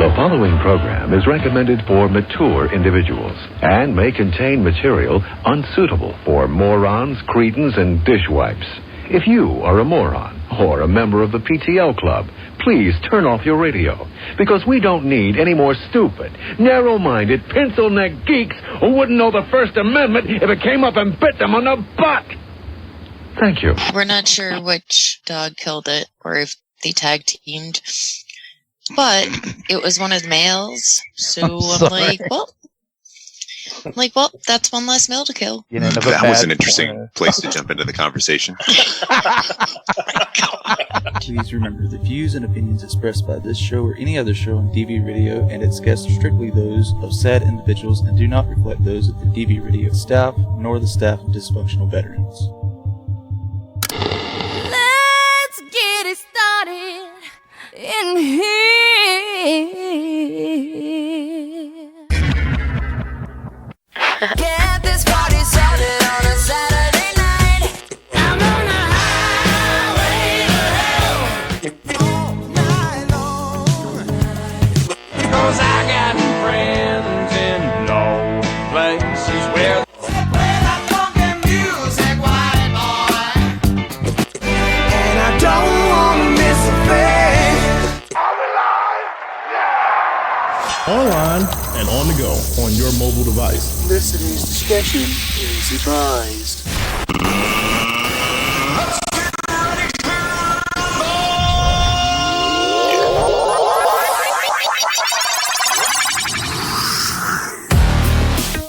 The following program is recommended for mature individuals and may contain material unsuitable for morons, cretins, and dishwipes. If you are a moron or a member of the PTL club, please turn off your radio, because we don't need any more stupid, narrow-minded, pencil-neck geeks who wouldn't know the First Amendment if it came up and bit them on the butt. Thank you. We're not sure which dog killed it or if they tag teamed, but it was one of the males. So I'm like, well, that's one less male to kill. You know, that was an interesting place to jump into the conversation. Please remember, the views and opinions expressed by this show or any other show on DV Radio and its guests are strictly those of said individuals and do not reflect those of the DV Radio staff nor the staff of dysfunctional veterans. Let's get it started in here. Get this party started on a Saturday night. I'm on the highway to hell all night long. 'Cause I got friends in low places where they play that funky music, white boy. And I don't want to miss a thing. I'm alive, yeah! Online and on the go on your mobile device. Listeners' discretion is advised.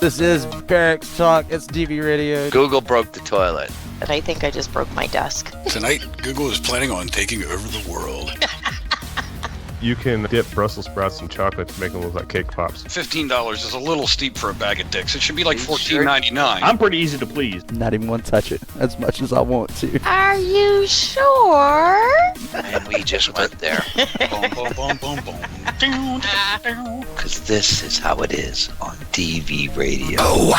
This is Barracks Talk. It's DV Radio. Google broke the toilet. But I think I just broke my desk. Tonight, Google is planning on taking over the world. You can dip Brussels sprouts in chocolate to make them look like cake pops. $15 is a little steep for a bag of dicks. It should be like $14.99. I'm pretty easy to please. Not even want to touch it as much as I want to. Are you sure? And we just went there. Boom, boom, boom, boom, boom. Because this is how it is on DV Radio. Oh.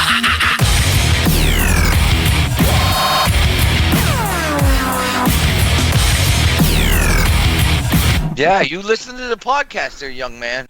Yeah, you listen to the podcast there, young man.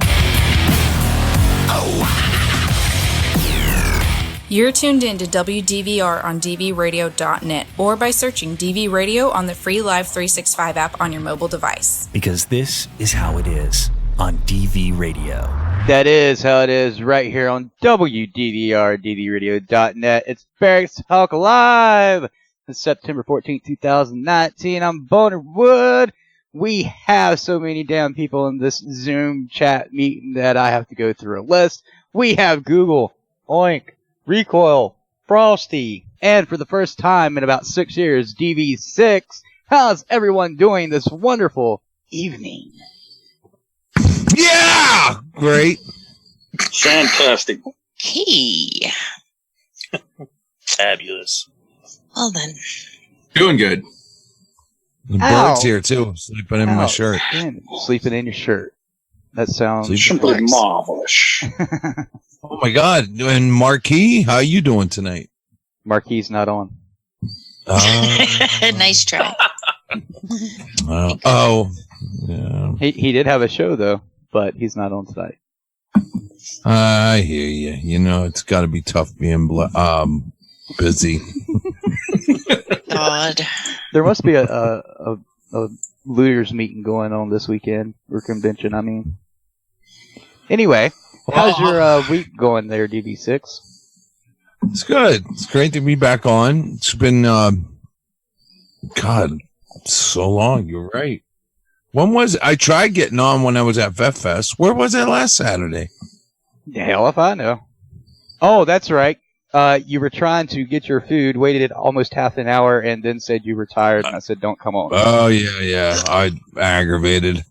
You're tuned in to WDVR on DVRadio.net or by searching DV Radio on the free Live 365 app on your mobile device. Because this is how it is on DV Radio. That is how it is right here on WDVR, DVRadio.net. It's Barracks Talk Live. It's September 14th, 2019. I'm Boner Wood. We have so many damn people in this Zoom chat meeting that I have to go through a list. We have Google, Oink, Recoil, Frosty, and for the first time in about 6 years, DV6. How's everyone doing this wonderful evening? Yeah! Great. Fantastic. Hey. Fabulous. Well then. Doing good. The bird's here too, sleeping in my shirt. Man, sleeping in your shirt. That sounds simply marvelous. Oh my God! And Marquis, how you doing tonight? Marquis not on. Nice try. Yeah. He did have a show though, but he's not on tonight. I hear you. You know it's got to be tough being busy. God. There must be a looters meeting going on this weekend, or convention, I mean. Anyway, how's your week going there, DB6? It's good. It's great to be back on. It's been, God, so long. You're right. When was I tried getting on when I was at Vet Fest? Where was it last Saturday? Hell if I know. Oh, that's right. You were trying to get your food, waited almost half an hour, and then said you were tired, and I said, don't come on. Oh, yeah. I aggravated.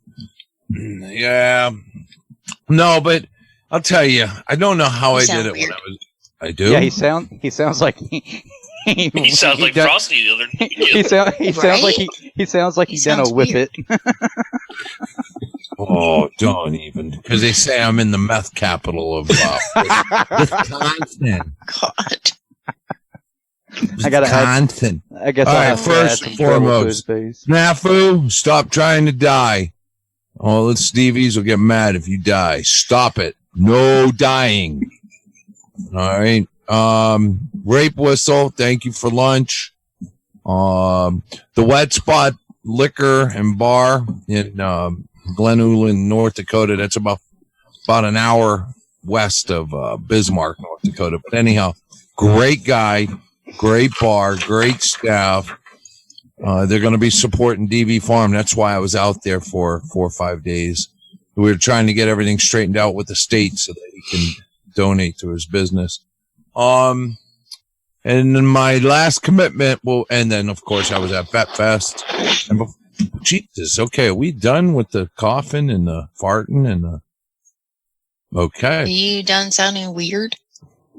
Yeah. No, but I'll tell you, I don't know how I did it when I was... I do? Yeah, he sounds like he sounds like Frosty the other day. He sounds like he done a whippet. Oh, don't even. Because they say I'm in the meth capital of Wisconsin. God. I gotta Wisconsin. I guess all right, first and foremost, Snafu, stop trying to die. All the Stevies will get mad if you die. Stop it. No dying. All right. Rape Whistle, thank you for lunch. The Wet Spot Liquor and Bar in Glen Ullin, North Dakota. That's about an hour west of Bismarck, North Dakota. But anyhow, great guy, great bar, great staff. They're going to be supporting DV Farm. That's why I was out there for 4 or 5 days. We were trying to get everything straightened out with the state so that he can donate to his business. And then my last commitment and then of course I was at Vet Fest. And Jesus, okay, are we done with the coughing and the farting and the? Okay. Are you done sounding weird?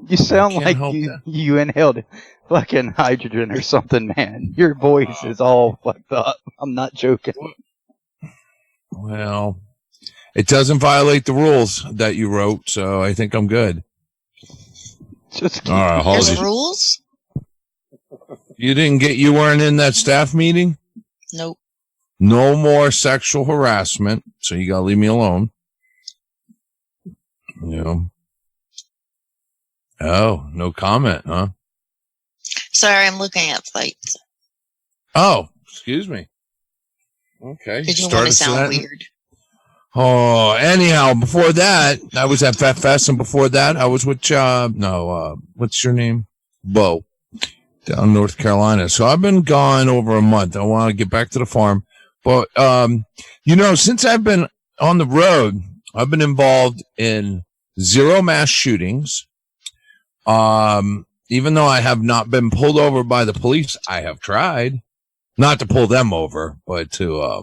You sound like you inhaled fucking hydrogen or something, man. Your voice is all fucked up. I'm not joking. Well, it doesn't violate the rules that you wrote, so I think I'm good. Just all right, There's rules? You weren't in that staff meeting? Nope. No more sexual harassment, so you gotta leave me alone. Yeah. Oh, no comment, huh? Sorry, I'm looking at flights. Oh, excuse me. Okay. Did you want to sound weird? Oh, anyhow, before that, I was at Vet Fest, and before that, I was with, what's your name? Bo, down in North Carolina. So I've been gone over a month. I want to get back to the farm. But, since I've been on the road, I've been involved in 0 mass shootings. Even though I have not been pulled over by the police, I have tried not to pull them over, but to, I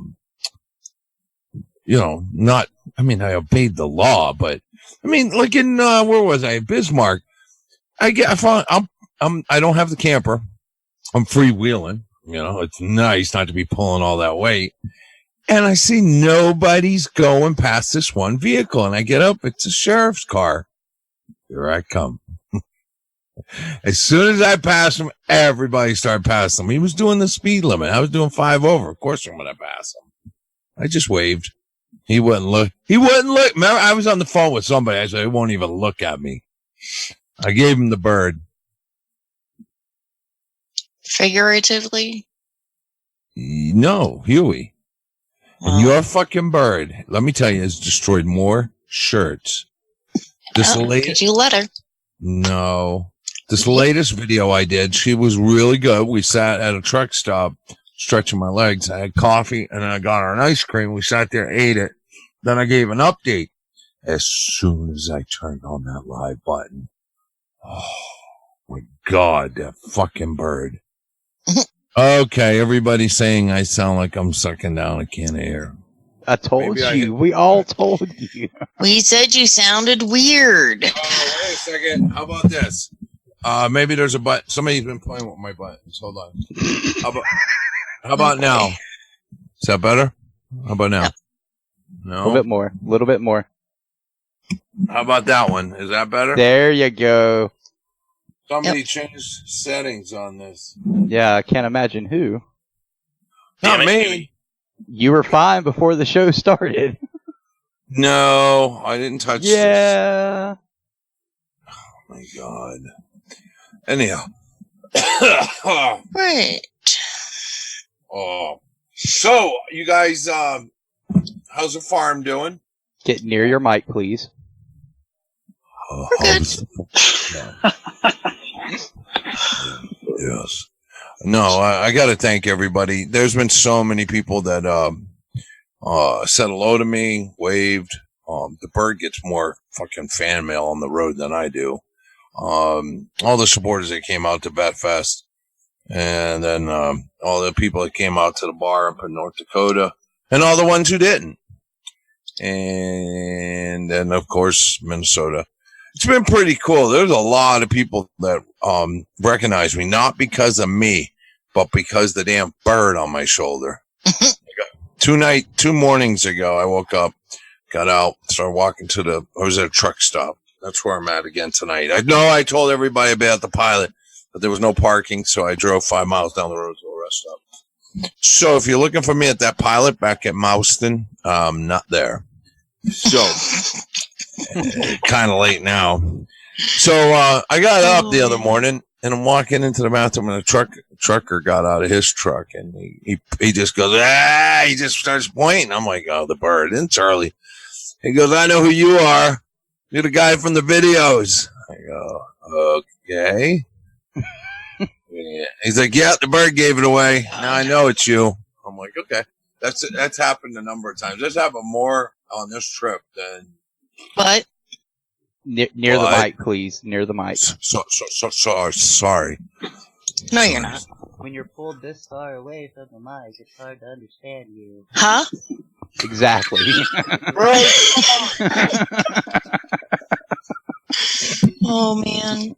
obeyed the law, but like in, where was I? Bismarck. I don't have the camper. I'm freewheeling. It's nice not to be pulling all that weight. And I see nobody's going past this one vehicle. And I get up, it's a sheriff's car. Here I come. As soon as I passed him, everybody started passing him. He was doing the speed limit. I was doing 5 over. Of course I'm going to pass him. I just waved. He wouldn't look. Remember, I was on the phone with somebody. I said, he won't even look at me. I gave him the bird. Figuratively? No, Huey. And your fucking bird, let me tell you, has destroyed more shirts. Could you let her? No. This latest video I did, she was really good. We sat at a truck stop, stretching my legs. I had coffee, and then I got her an ice cream. We sat there, ate it. Then I gave an update. As soon as I turned on that live button, oh, my God, that fucking bird. Okay, everybody's saying I sound like I'm sucking down a can of air. I told you. We all told you. We said you sounded weird. Oh, wait a second. How about this? Maybe there's a button. Somebody's been playing with my buttons. Hold on. How about now? Is that better? How about now? No. A little bit more. How about that one? Is that better? There you go. Somebody changed settings on this. Yeah, I can't imagine who. Not me. You were fine before the show started. No, I didn't touch this. Yeah. Oh, my God. Anyhow. Right. Oh. So, you guys, how's the farm doing? Get near your mic, please. Yes. No, I got to thank everybody. There's been so many people that said hello to me, waved. The bird gets more fucking fan mail on the road than I do. All the supporters that came out to Vet Fest, and then all the people that came out to the bar up in North Dakota, and all the ones who didn't. And then, of course, Minnesota. It's been pretty cool. There's a lot of people that recognize me, not because of me, but because the damn bird on my shoulder. 2 mornings ago, I woke up, got out, started walking I was at a truck stop. That's where I'm at again tonight. I know I told everybody about the pilot, but there was no parking, so I drove 5 miles down the road to a rest stop. So if you're looking for me at that pilot back at Mouston, not there. So kind of late now. So I got up the other morning and I'm walking into the bathroom and a trucker got out of his truck and he just goes, he just starts pointing. I'm like, oh, the bird. And Charlie. He goes, I know who you are. You're the guy from the videos. I go, okay. Yeah. He's like, yeah, the bird gave it away. Now I know it's you. I'm like, okay. That's happened a number of times. That's happened more on this trip than. What? Near the mic, please. Near the mic. So sorry. No, you're not. When you're pulled this far away from the mic, it's hard to understand you. Huh? Exactly. Right. Oh, man.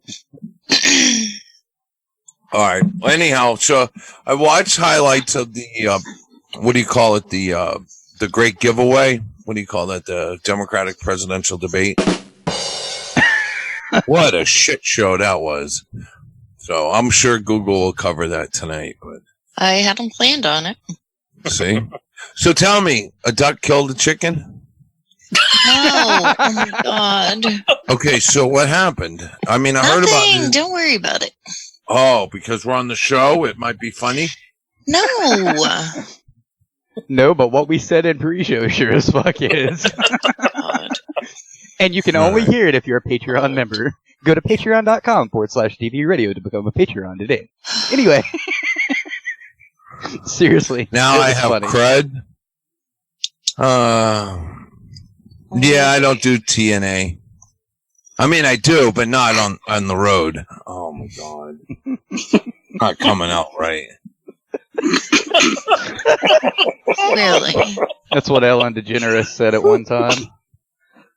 All right. Well, anyhow, so I watched highlights of the what do you call it? The great giveaway. What do you call that? The Democratic presidential debate. What a shit show that was. So I'm sure Google will cover that tonight. But I hadn't planned on it. see. So tell me, a duck killed a chicken? No. Oh, my God. Okay, so what happened? I mean, I heard about Nothing. it. Don't worry about it. Oh, because we're on the show, it might be funny? No. No, but what we said in pre-show sure as fuck is. And you can only hear it if you're a Patreon member. Go to patreon.com/DV Radio to become a Patreon today. Anyway. Seriously. Now I have funny. crud. Yeah, I don't do TNA. I mean, I do, but not on the road. Oh, my God. Not coming out right. Really? That's what Ellen DeGeneres said at one time.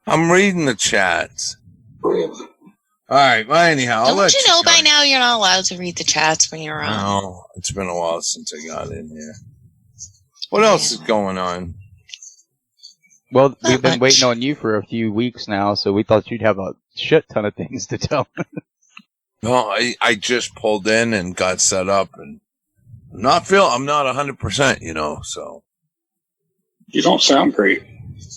I'm reading the chats. All right. Well, anyhow, I'll Don't let you know go. by now you're not allowed to read the chats when you're on? No, it's been a while since I got in here. What else is going on? Well, we've been waiting on you for a few weeks now, so we thought you'd have a shit ton of things to tell. No, I just pulled in and got set up, and I'm not 100%, you know, so. You don't sound great.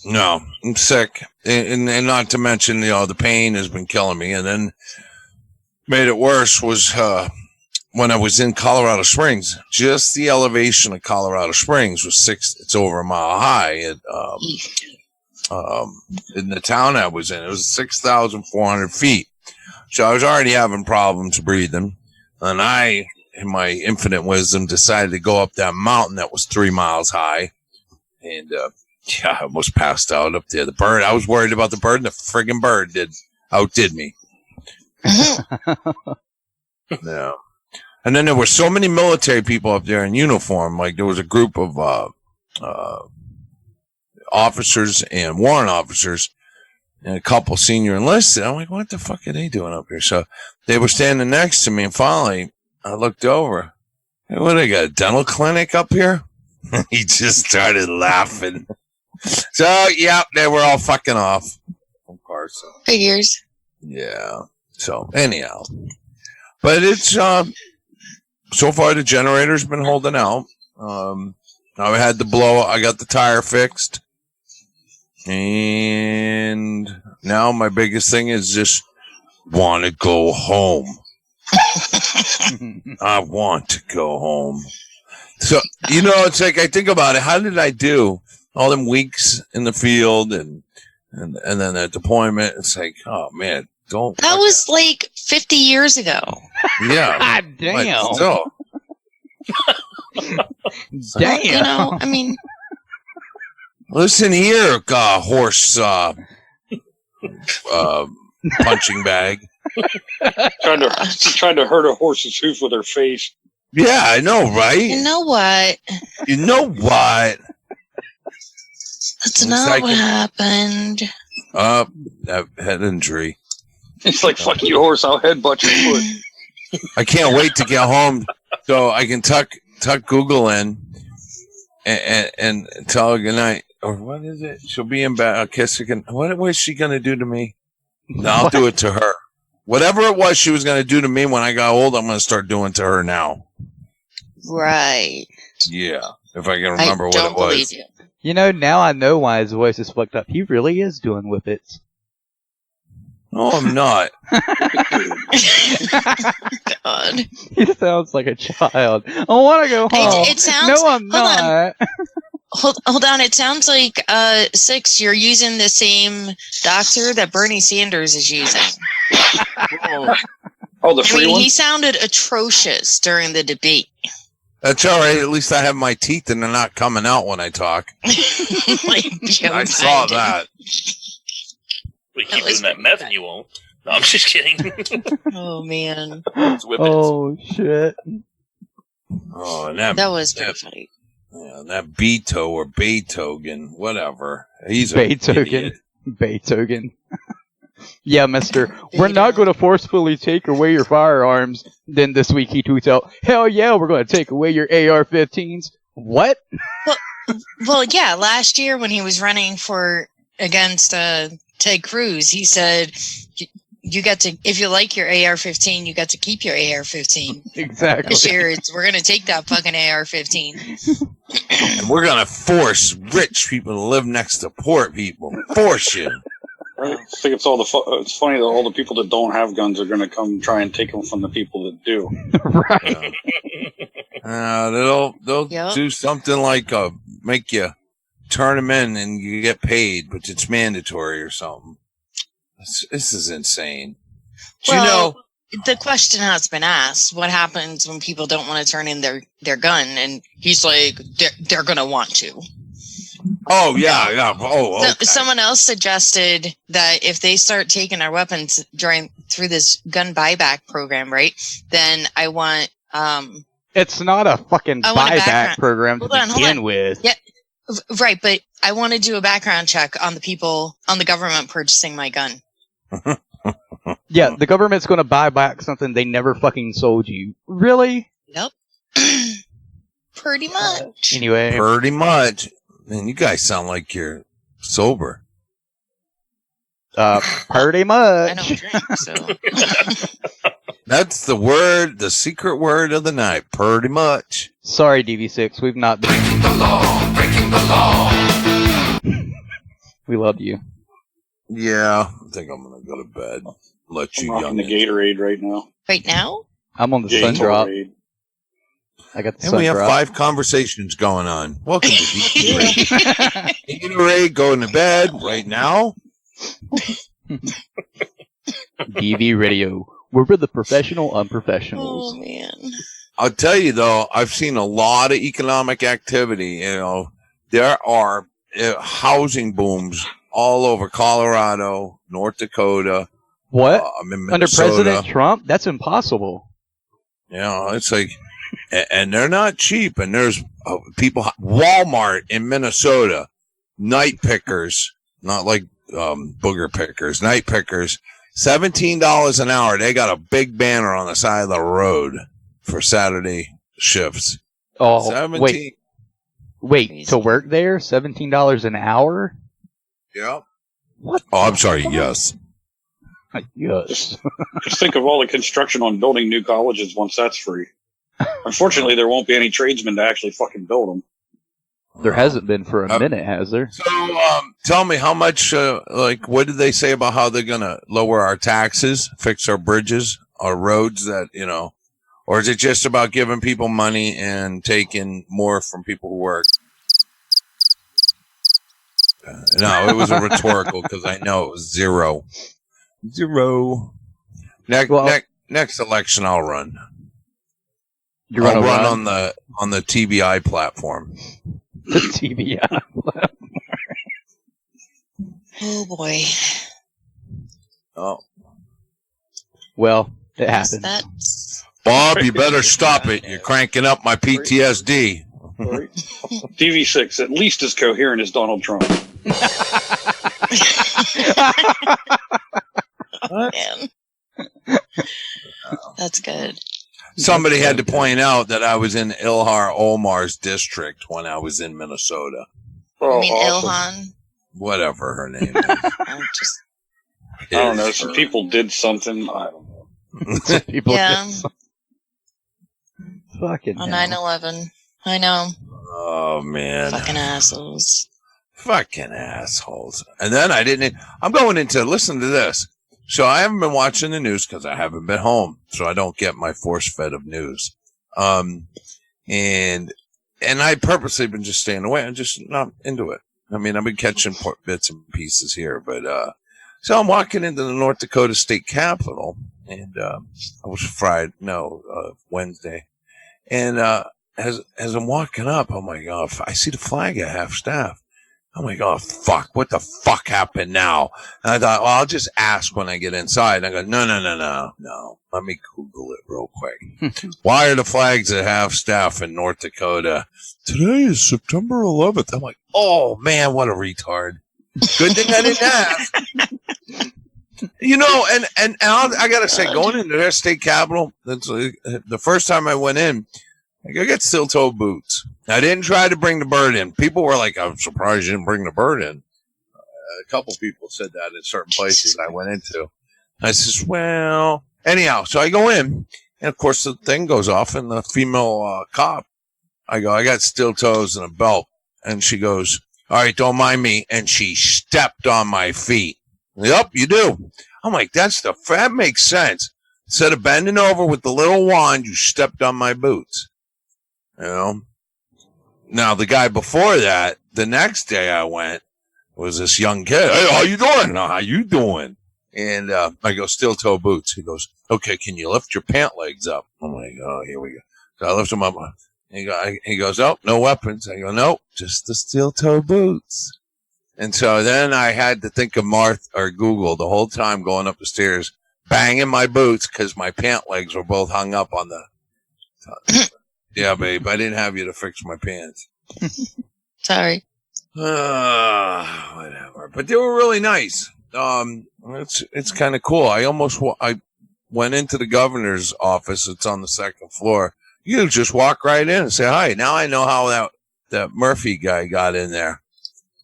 No, I'm sick. And not to mention, you know, the pain has been killing me. And then made it worse was when I was in Colorado Springs. Just the elevation of Colorado Springs was it's over a mile high. In the town I was in, it was 6,400 feet. So I was already having problems breathing. And I, in my infinite wisdom, decided to go up that mountain that was 3 miles high. And, yeah, I almost passed out up there. The bird, I was worried about the bird, and the friggin' bird outdid me. Yeah. And then there were so many military people up there in uniform. Like, there was a group of officers and warrant officers and a couple senior enlisted. I'm like, what the fuck are they doing up here? So they were standing next to me, and finally I looked over. Hey, what, they got a dental clinic up here? He just started laughing. So, yeah, they were all fucking off. Of course. Figures. Yeah. So, anyhow. But it's, so far the generator's been holding out. I had the blowout. I got the tire fixed. And now my biggest thing is just want to go home. I want to go home. So, you know, it's like, I think about it. How did I do all them weeks in the field and then that deployment? It's like, oh man, that was like 50 years ago. Yeah. God damn. But still. Damn. You know, I mean, listen here, horse punching bag. Trying to hurt a horse's hoof with her face. Yeah, I know, right? you know what? You know what? That's not what happened. That head injury. It's like, fuck you, horse, I'll headbutt your foot. I can't wait to get home so I can tuck Google in and tell her goodnight. Or what is it? She'll be in bed. I'll kiss her. What was she going to do to me? No, I'll do it to her. Whatever it was she was going to do to me when I got old, I'm going to start doing to her now. Right. Yeah, if I can remember what it don't was. believe you. You know, now I know why his voice is fucked up. He really is doing whippets. No, I'm not. God. He sounds like a child. I want to go home. It sounds. No, I'm hold not. On. Hold on. It sounds like Six. You're using the same doctor that Bernie Sanders is using. Oh, the free one. He sounded atrocious during the debate. That's all right. At least I have my teeth and they're not coming out when I talk. I saw that. We keep doing that meth and you won't. No, I'm just kidding. Oh, man. Oh, shit. Oh, and that was pretty funny. Yeah, that Beto or Beethoven, whatever. He's a Beethoven. idiot. Beethoven. Yeah, mister. We're not going to forcefully take away your firearms. Then this week he tweets out, hell yeah, we're going to take away your AR-15s. What? Well, yeah, last year when he was running against Ted Cruz, he said, you got to, if you like your AR-15, you got to keep your AR-15. Exactly. This year, we're going to take that fucking AR-15. And we're going to force rich people to live next to poor people. Force you. I think it's it's funny that all the people that don't have guns are going to come try and take them from the people that do. Right. They'll do something like make you turn them in and you get paid, but it's mandatory or something. This is insane. The question has been asked: what happens when people don't want to turn in their gun? And he's like, they're going to want to. Oh, yeah. Oh, okay. Someone else suggested that if they start taking our weapons through this gun buyback program, right, then I want... it's not a fucking buyback program to begin with. Yeah, right, but I want to do a background check on the people, on the government purchasing my gun. Yeah, the government's going to buy back something they never fucking sold you. Really? Yep. Pretty much. Anyway. Pretty much. Man, you guys sound like you're sober. Pretty much. I don't drink, so. That's the secret word of the night. Pretty much. Sorry, DV6, we've not been... Breaking the law, breaking the law. We love you. Yeah, I think I'm going to go to bed. Let you young the Gatorade right now. Right now? I'm on the sun drop. I got the and sun we have drop. 5 conversations going on. Welcome to Gatorade. Gatorade going to bed right now. DV Radio. We're the professional unprofessionals. Oh, man. I'll tell you, though, I've seen a lot of economic activity. You know, there are housing booms all over Colorado, North Dakota. What? Under Minnesota. President Trump? That's impossible. You know, it's like, and they're not cheap. And there's people, Walmart in Minnesota, night pickers, not like booger pickers, night pickers, $17 an hour. They got a big banner on the side of the road for Saturday shifts. Oh, 17. Wait, to work there? $17 an hour? Yep. What? Oh, I'm sorry. Yes. Yes. Just think of all the construction on building new colleges once that's free. Unfortunately, there won't be any tradesmen to actually fucking build them. There hasn't been for a minute, has there? So, tell me how much, what did they say about how they're going to lower our taxes, fix our bridges, our roads that, or is it just about giving people money and taking more from people who work? No, it was a rhetorical because I know it was zero. Next election, I'll run. I'll run on the TBI platform. The TBI platform. Oh boy. Oh. Well, it happens. Bob, you better stop it. You're cranking up my PTSD. DV6, at least as coherent as Donald Trump. Man. That's good. Somebody had to point out that I was in Ilhar Omar's district when I was in Minnesota. You mean Ilhan? Whatever her name is. I don't know. Some people did something. I don't know. People Yeah. Fucking on hell. 9/11. I know. Oh, man. Fucking assholes. Fucking assholes. And then I'm going into, listen to this. So I haven't been watching the news because I haven't been home. So I don't get my force fed of news. And I purposely been just staying away. I'm just not into it. I mean, I've been catching bits and pieces here, but, so I'm walking into the North Dakota State Capitol, and, it was Wednesday. And, as I'm walking up, oh my God, I see the flag at half staff. I'm like, oh fuck, what the fuck happened now? And I thought, well, I'll just ask when I get inside. And I go, no. Let me Google it real quick. Why are the flags at half staff in North Dakota? Today is September 11th. I'm like, oh man, what a retard. Good thing I didn't ask. And I gotta say, going into their state capitol, the first time I went in, I got steel-toe boots. I didn't try to bring the bird in. People were like, I'm surprised you didn't bring the bird in. A couple people said that in certain places I went into. I says, well, anyhow, so I go in, and of course the thing goes off, and the female cop, I go, I got steel toes and a belt. And she goes, all right, don't mind me. And she stepped on my feet. Yep, you do. I'm like, that makes sense. Instead of bending over with the little wand, you stepped on my boots. You know? Now, the guy before that, the next day I went, was this young kid. Hey, how you doing? How you doing? And I go, steel toe boots. He goes, okay, can you lift your pant legs up? I'm like, oh, here we go. So I lift them up. He goes, oh, no weapons. I go, nope, just the steel toe boots. And so then I had to think of Google the whole time going up the stairs, banging my boots because my pant legs were both hung up on the... Yeah, babe, I didn't have you to fix my pants. Sorry. Whatever. But they were really nice. It's kind of cool. I went into the governor's office. It's on the second floor. You just walk right in and say hi. Now I know how that Murphy guy got in there.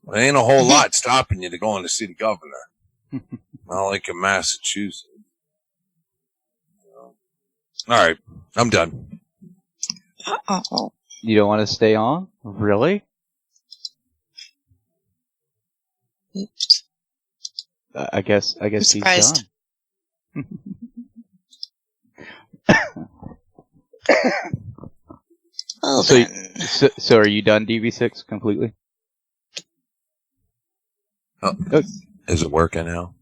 There ain't a whole lot stopping you to go in to see the governor. Not like in Massachusetts. All right, I'm done. Uh-oh. You don't want to stay on? Really? Oops. I guess he's surprised. Done. Well, so are you done DV6 completely? Oh, is it working now?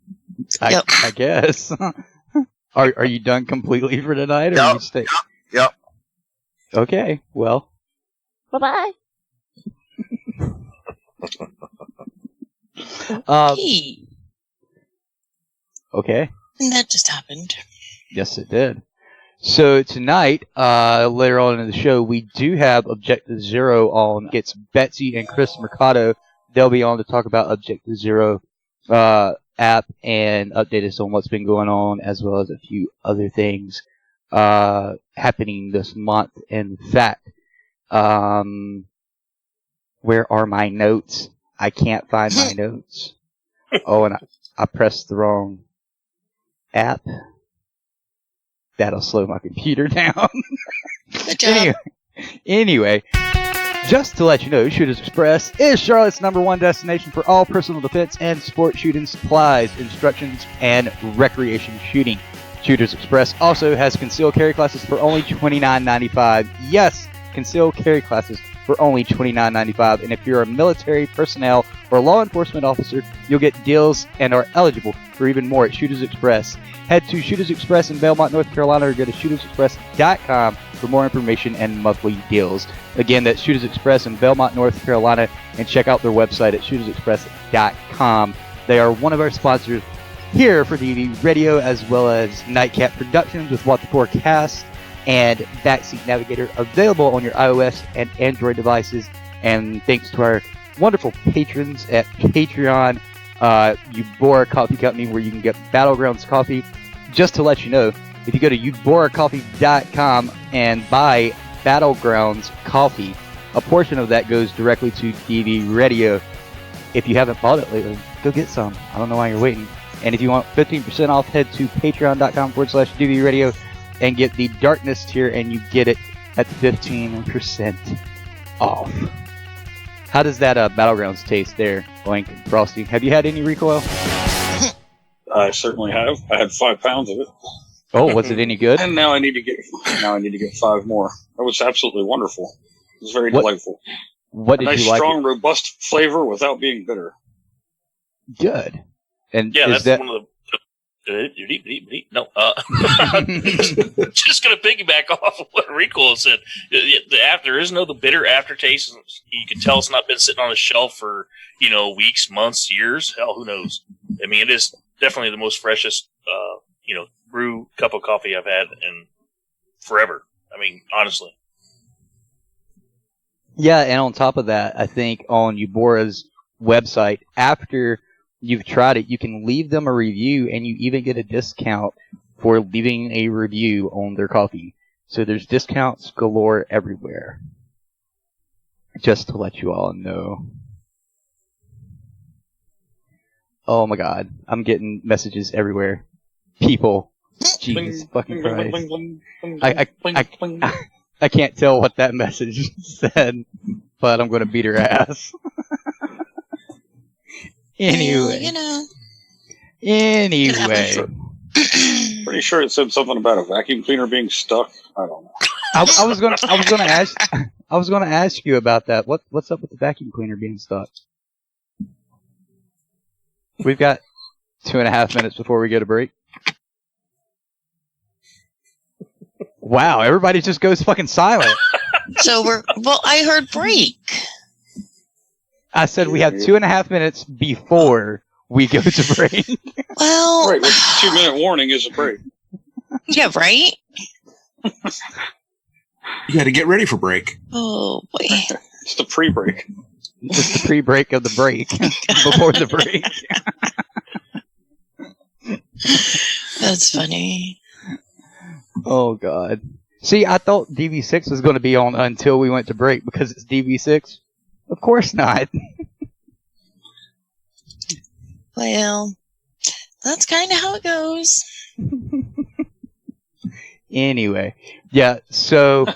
Yep. I guess. Are you done completely for tonight, or Yep. you stay? Yep. Okay. Well. Bye-bye. Hey. Okay. And that just happened. Yes, it did. So tonight, later on in the show, we do have Objective Zero on. It's Betsy and Chris Mercado. They'll be on to talk about Objective Zero app and update us on what's been going on, as well as a few other things happening this month. In fact, where are my notes? I can't find my notes. Oh, and I pressed the wrong app. That'll slow my computer down. Good job. Anyway, just to let you know, Shooters Express is Charlotte's #1 destination for all personal defense and sport shooting supplies, instructions, and recreation shooting. Shooters Express also has concealed carry classes for only $29.95. Yes, concealed carry classes for only $29.95. And if you're a military personnel or law enforcement officer, you'll get deals and are eligible for even more at Shooters Express. Head to Shooters Express in Belmont, North Carolina, or go to shootersexpress.com for more information and monthly deals. Again, that's Shooters Express in Belmont, North Carolina, and check out their website at shootersexpress.com. They are one of our sponsors here for DV Radio, as well as Nightcap Productions with What the Forecast and Backseat Navigator, available on your iOS and Android devices. And thanks to our wonderful patrons at Patreon, Eubora Coffee Company, where you can get Battlegrounds coffee. Just to let you know, if you go to euboracoffee.com and buy Battlegrounds coffee, a portion of that goes directly to DV Radio. If you haven't bought it lately, go get some. I don't know why you're waiting. And if you want 15% off, head to patreon.com/DV Radio and get the Darkness tier, and you get it at 15% off. How does that Battlegrounds taste there, Blank and Frosty? Have you had any recoil? I certainly have. I had 5 pounds of it. Oh, was it any good? And now I need to get 5 more. It was absolutely wonderful. It was very delightful. What did nice, you like? Strong, robust flavor without being bitter. Good. And Yeah, is that's that one of the. No, just gonna piggyback off of what Recoil said. There is no the bitter aftertaste. You can tell it's not been sitting on the shelf for weeks, months, years. Hell, who knows? I mean, it is definitely the most freshest brew cup of coffee I've had in forever. I mean, honestly. Yeah, and on top of that, I think on Eubora's website, after you've tried it, you can leave them a review, and you even get a discount for leaving a review on their coffee. So there's discounts galore everywhere. Just to let you all know. Oh my god, I'm getting messages everywhere. People, Jesus fucking Christ. I can't tell what that message said, but I'm gonna beat her ass. Anyway. Anyway. Pretty sure it said something about a vacuum cleaner being stuck. I don't know. I was gonna ask you about that. What's up with the vacuum cleaner being stuck? We've got 2.5 minutes before we go to break. Wow, everybody just goes fucking silent. So I heard break. I said we have 2.5 minutes before we go to break. Well, right, 2-minute warning is a break. Yeah, right? You got to get ready for break. Oh, boy. It's the pre-break. It's the pre-break of the break. Before the break. That's funny. Oh, God. See, I thought DV6 was going to be on until we went to break because it's DV6. Of course not. Well, that's kind of how it goes. Anyway. Yeah, so...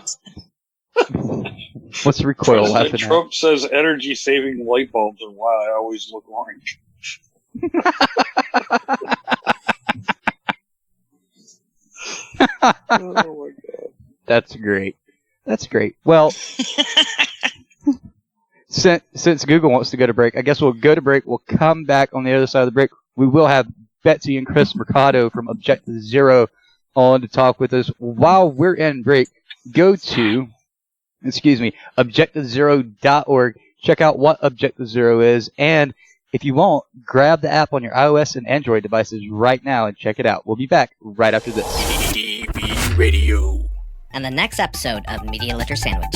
What's the recoil laughing President Trump says energy-saving light bulbs are why I always look orange. Oh my god. That's great. That's great. Well, since Google wants to go to break, I guess we'll go to break. We'll come back on the other side of the break. We will have Betsy and Chris Mercado from Objective Zero on to talk with us. While we're in break, go to, objectivezero.org. Check out what Objective Zero is, and if you want, grab the app on your iOS and Android devices right now and check it out. We'll be back right after this. DV Radio. And the next episode of Media Litter Sandwich.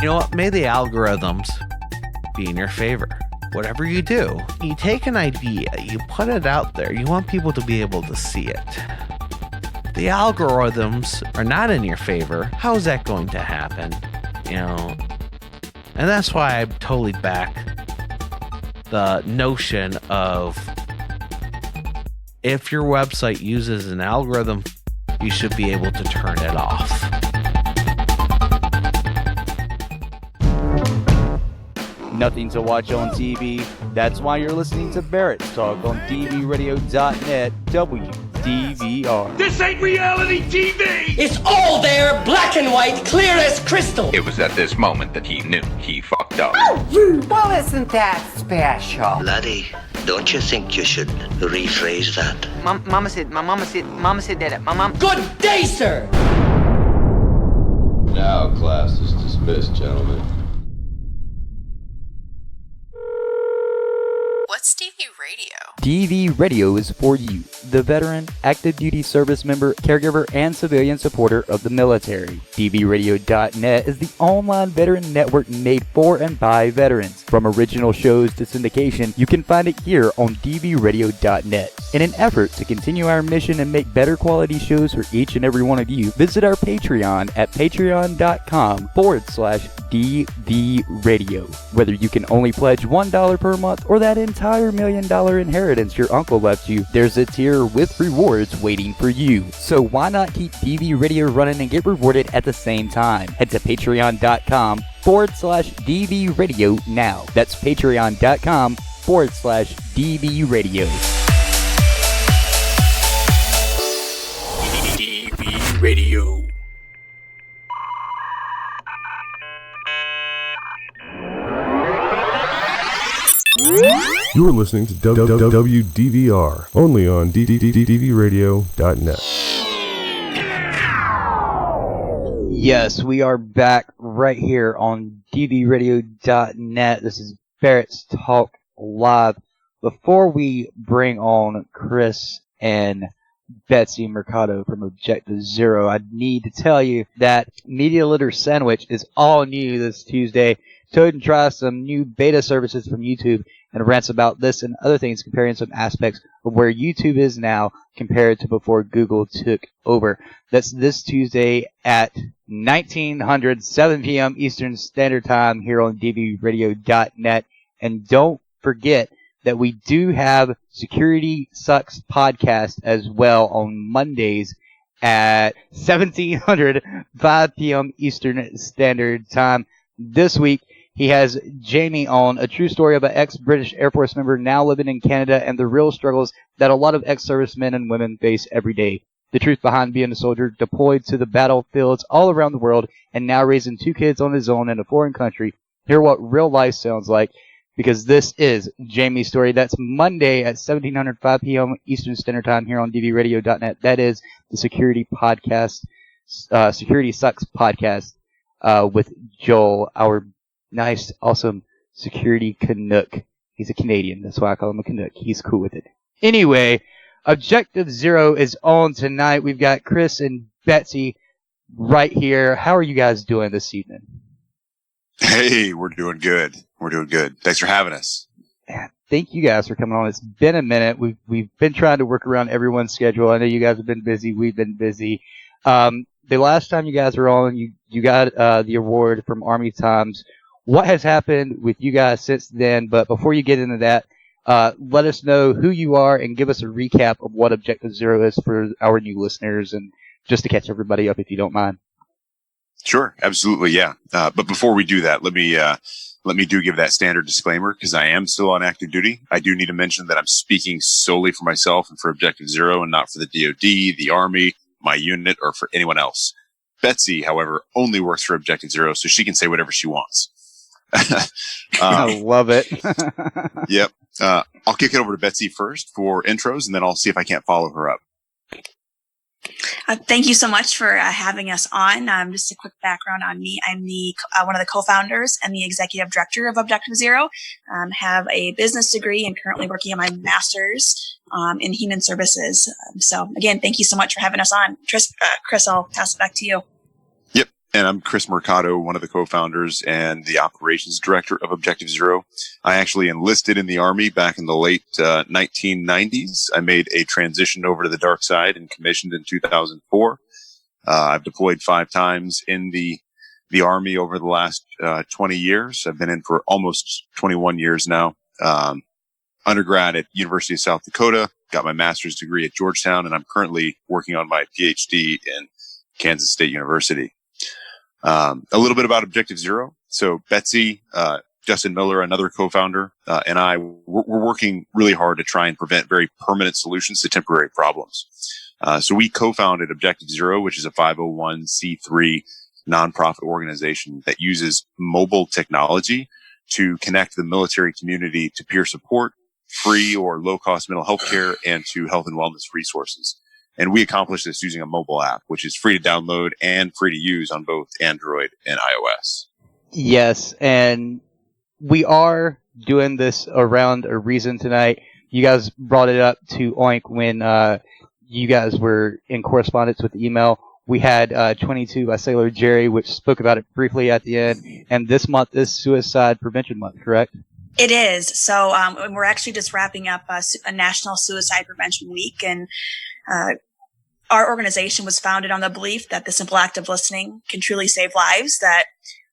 You know what? May the algorithms be in your favor. Whatever you do, you take an idea, you put it out there, you want people to be able to see it. The algorithms are not in your favor. How is that going to happen? And that's why I totally back the notion of if your website uses an algorithm, you should be able to turn it off. Nothing to watch on TV. That's why you're listening to Barrett's Talk on DVRadio.net, WDVR. This ain't reality TV! It's all there, black and white, clear as crystal! It was at this moment that he knew he fucked up. Oh, well, isn't that special? Laddie, don't you think you should rephrase that? Mama said that. Mama. Good day, sir! Now class is dismissed, gentlemen. What's DV Radio? DV Radio is for you, the veteran, active duty service member, caregiver, and civilian supporter of the military. DVRadio.net is the online veteran network made for and by veterans. From original shows to syndication, you can find it here on DVRadio.net. In an effort to continue our mission and make better quality shows for each and every one of you, visit our Patreon at patreon.com/DVRadio. Whether you can only pledge $1 per month or that entire $1 million inheritance your uncle left you, there's a tier with rewards waiting for you. So why not keep DV Radio running and get rewarded at the same time? Head to patreon.com/DV Radio now. That's patreon.com/DV Radio. DV Radio. You are listening to WDVR, only on DVRadio.net. Yes, we are back right here on DVRadio.net. This is Barrett's Talk Live. Before we bring on Chris and Betsy Mercado from Objective Zero, I need to tell you that Media Litter Sandwich is all new this Tuesday. So you can try some new beta services from YouTube and rants about this and other things, comparing some aspects of where YouTube is now compared to before Google took over. That's this Tuesday at 1900, 7 p.m. Eastern Standard Time here on dvradio.net. And don't forget that we do have Security Sucks podcast as well on Mondays at 1700, 5 p.m. Eastern Standard Time. This week, he has Jamie on, a true story of an ex-British Air Force member now living in Canada and the real struggles that a lot of ex-servicemen and women face every day. The truth behind being a soldier deployed to the battlefields all around the world and now raising 2 kids on his own in a foreign country. Hear what real life sounds like, because this is Jamie's story. That's Monday at 1700, 5 p.m. Eastern Standard Time here on dvradio.net. That is the Security Podcast, Security Sucks podcast with Joel, our nice, awesome security Canuck. He's a Canadian. That's why I call him a Canuck. He's cool with it. Anyway, Objective Zero is on tonight. We've got Chris and Betsy right here. How are you guys doing this evening? Hey, we're doing good. We're doing good. Thanks for having us. Thank you guys for coming on. It's been a minute. We've been trying to work around everyone's schedule. I know you guys have been busy. We've been busy. The last time you guys were on, you got the award from Army Times. What has happened with you guys since then? But before you get into that, let us know who you are and give us a recap of what Objective Zero is for our new listeners, and just to catch everybody up if you don't mind. Sure, absolutely, yeah. But before we do that, let me give that standard disclaimer, because I am still on active duty. I do need to mention that I'm speaking solely for myself and for Objective Zero, and not for the DoD, the Army, my unit, or for anyone else. Betsy, however, only works for Objective Zero, so she can say whatever she wants. I love it. Yep. I'll kick it over to Betsy first for intros, and then I'll see if I can't follow her up. Thank you so much for having us on. Just a quick background on me. I'm the one of the co-founders and the executive director of Objective Zero. Have a business degree and currently working on my master's in human services. So again, thank you so much for having us on. Chris, I'll pass it back to you. And I'm Chris Mercado, one of the co-founders and the operations director of Objective Zero. I actually enlisted in the Army back in the late 1990s. I made a transition over to the dark side and commissioned in 2004. I've deployed 5 times in the Army over the last 20 years. I've been in for almost 21 years now. Undergrad at University of South Dakota, got my master's degree at Georgetown, and I'm currently working on my PhD in Kansas State University. A little bit about Objective Zero. So Betsy, Justin Miller, another co-founder, and I, we're working really hard to try and prevent very permanent solutions to temporary problems. So we co-founded Objective Zero, which is a 501c3 nonprofit organization that uses mobile technology to connect the military community to peer support, free or low-cost mental health care, and to health and wellness resources. And we accomplish this using a mobile app, which is free to download and free to use on both Android and iOS. Yes, and we are doing this around a reason tonight. You guys brought it up to Oink when you guys were in correspondence with the email. We had 22 by Sailor Jerry, which spoke about it briefly at the end. And this month is Suicide Prevention Month, correct? It is. So we're actually just wrapping up a National Suicide Prevention Week, and our organization was founded on the belief that the simple act of listening can truly save lives, that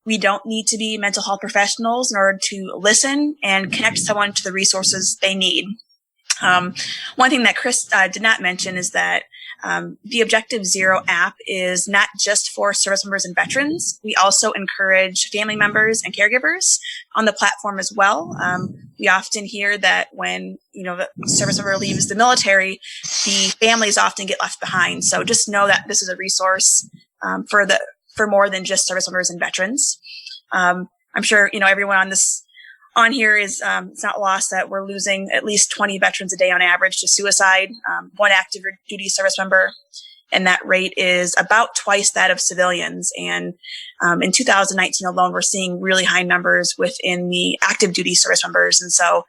we don't need to be mental health professionals in order to listen and connect someone to the resources they need. One thing that Chris did not mention is that the Objective Zero app is not just for service members and veterans. We also encourage family members and caregivers on the platform as well. We often hear that when, the service member leaves the military, the families often get left behind. So just know that this is a resource for more than just service members and veterans. I'm sure, everyone on here is, it's not lost that we're losing at least 20 veterans a day on average to suicide, one active duty service member. And that rate is about twice that of civilians. And in 2019 alone, we're seeing really high numbers within the active duty service members. And so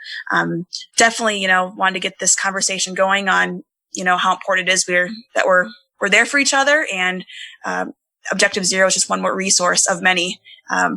definitely, wanted to get this conversation going on, how important it is that we're there for each other. And Objective Zero is just one more resource of many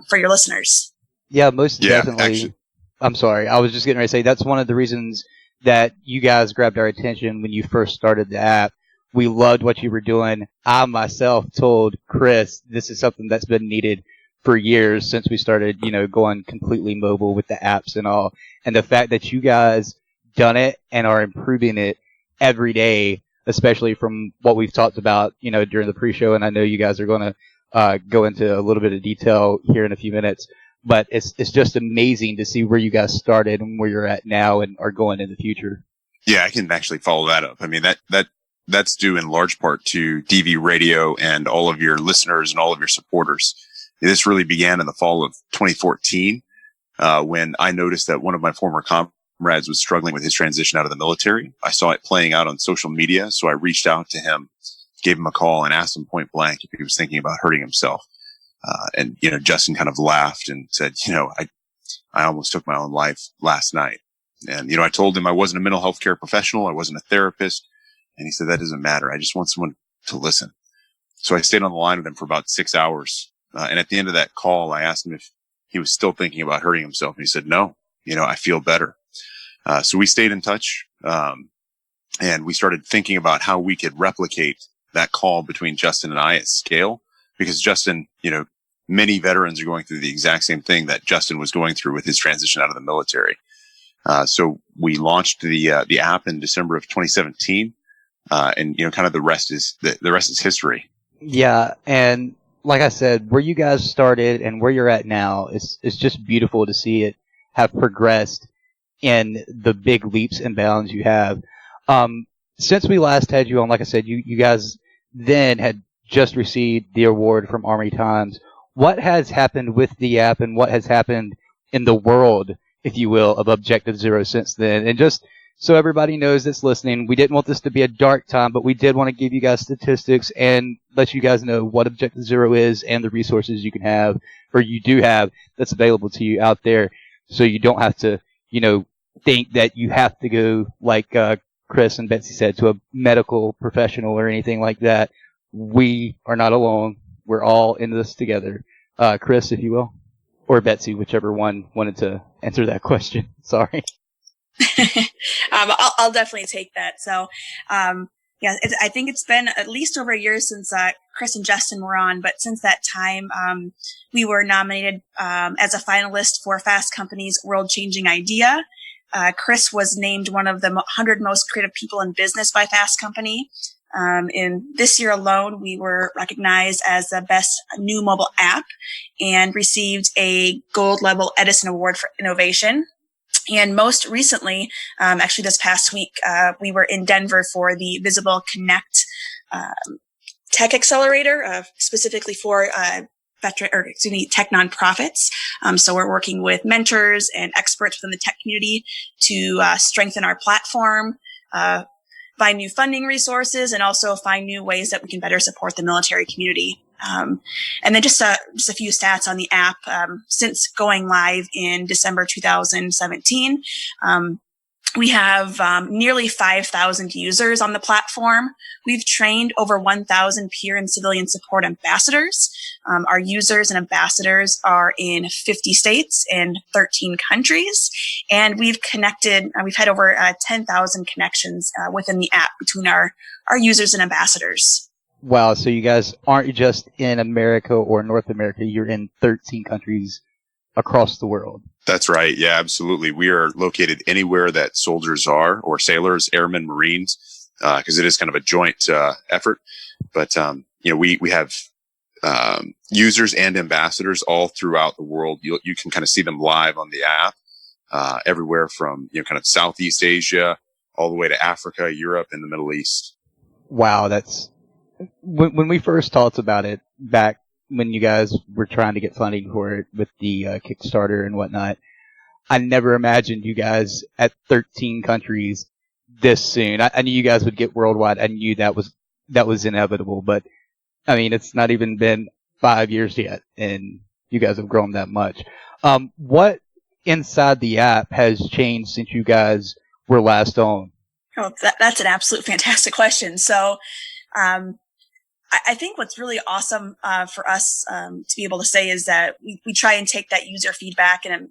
for your listeners. Yeah, most definitely. Actually, I'm sorry. I was just getting ready to say that's one of the reasons that you guys grabbed our attention when you first started the app. We loved what you were doing. I myself told Chris this is something that's been needed for years since we started, going completely mobile with the apps and all. And the fact that you guys done it and are improving it every day, especially from what we've talked about, during the pre-show. And I know you guys are going to go into a little bit of detail here in a few minutes. But it's just amazing to see where you guys started and where you're at now and are going in the future. Yeah, I can actually follow that up. I mean, that's due in large part to DV Radio and all of your listeners and all of your supporters. This really began in the fall of 2014 when I noticed that one of my former comrades was struggling with his transition out of the military. I saw it playing out on social media, so I reached out to him, gave him a call, and asked him point blank if he was thinking about hurting himself. And Justin kind of laughed and said, I almost took my own life last night. And, I told him I wasn't a mental health care professional. I wasn't a therapist. And he said, that doesn't matter. I just want someone to listen. So I stayed on the line with him for about 6 hours. And at the end of that call, I asked him if he was still thinking about hurting himself. And he said, no, I feel better. So we stayed in touch. And we started thinking about how we could replicate that call between Justin and I at scale, because Justin, many veterans are going through the exact same thing that Justin was going through with his transition out of the military. So we launched the app in December of 2017, and kind of the rest is history. Yeah, and like I said, where you guys started and where you're at now is just beautiful to see it have progressed in the big leaps and bounds you have. Since we last had you on, like I said, you guys then had just received the award from Army Times. What has happened with the app and what has happened in the world, if you will, of Objective Zero since then? And just so everybody knows that's listening, we didn't want this to be a dark time, but we did want to give you guys statistics and let you guys know what Objective Zero is and the resources you can have, or you do have, that's available to you out there, so you don't have to, think that you have to go, like Chris and Betsy said, to a medical professional or anything like that. We are not alone. We're all in this together. Chris, if you will, or Betsy, whichever one wanted to answer that question. Sorry. I'll definitely take that. So, I think it's been at least over a year since Chris and Justin were on, but since that time, we were nominated as a finalist for Fast Company's World Changing Idea. Chris was named one of the 100 most creative people in business by Fast Company. In this year alone, we were recognized as the best new mobile app and received a gold level Edison Award for innovation. And most recently, actually this past week, we were in Denver for the Visible Connect Tech Accelerator, specifically for tech nonprofits. So we're working with mentors and experts within the tech community to strengthen our platform, find new funding resources, and also find new ways that we can better support the military community. And then just a few stats on the app. Since going live in December 2017, We have nearly 5,000 users on the platform. We've trained over 1,000 peer and civilian support ambassadors. Our users and ambassadors are in 50 states and 13 countries. And we've connected, we've had over 10,000 connections within the app between our users and ambassadors. Wow, so you guys aren't just in America or North America, you're in 13 countries across the world. That's right. Yeah, absolutely. We are located anywhere that soldiers are, or sailors, airmen, Marines, because it is kind of a joint effort. But we have users and ambassadors all throughout the world. You can kind of see them live on the app, everywhere from kind of Southeast Asia all the way to Africa, Europe, and the Middle East. Wow, that's when we first talked about it back when you guys were trying to get funding for it with the Kickstarter and whatnot. I never imagined you guys at 13 countries this soon. I knew you guys would get worldwide. I knew that was inevitable, but I mean, it's not even been 5 years yet, and you guys have grown that much. What inside the app has changed since you guys were last on? Oh, that's an absolute fantastic question. So, I think what's really awesome for us to be able to say is that we try and take that user feedback and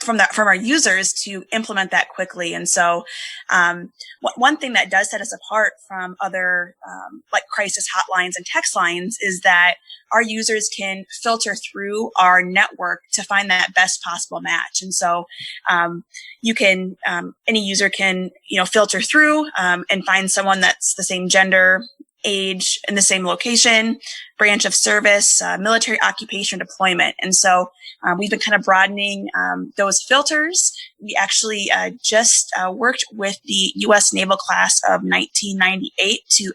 from our users to implement that quickly. And so one thing that does set us apart from other like crisis hotlines and text lines is that our users can filter through our network to find that best possible match. And so you can any user can filter through and find someone that's the same gender, age, in the same location, branch of service, military occupation, deployment. And so we've been kind of broadening those filters. We actually just worked with the U.S. Naval class of 1998 to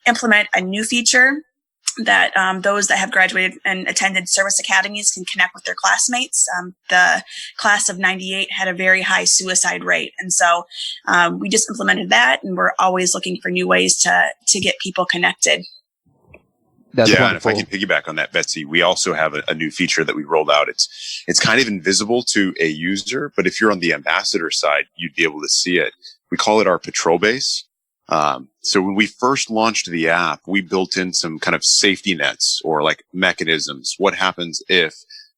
implement a new feature that those that have graduated and attended service academies can connect with their classmates. The class of 98 had a very high suicide rate. And so we just implemented that, and we're always looking for new ways to get people connected. That's yeah, wonderful. and if I can piggyback on that, Betsy, we also have a new feature that we rolled out. It's kind of invisible to a user, but if you're on the ambassador side, you'd be able to see it. We call it our patrol base. So when we first launched the app, we built in some kind of safety nets or like mechanisms. What happens if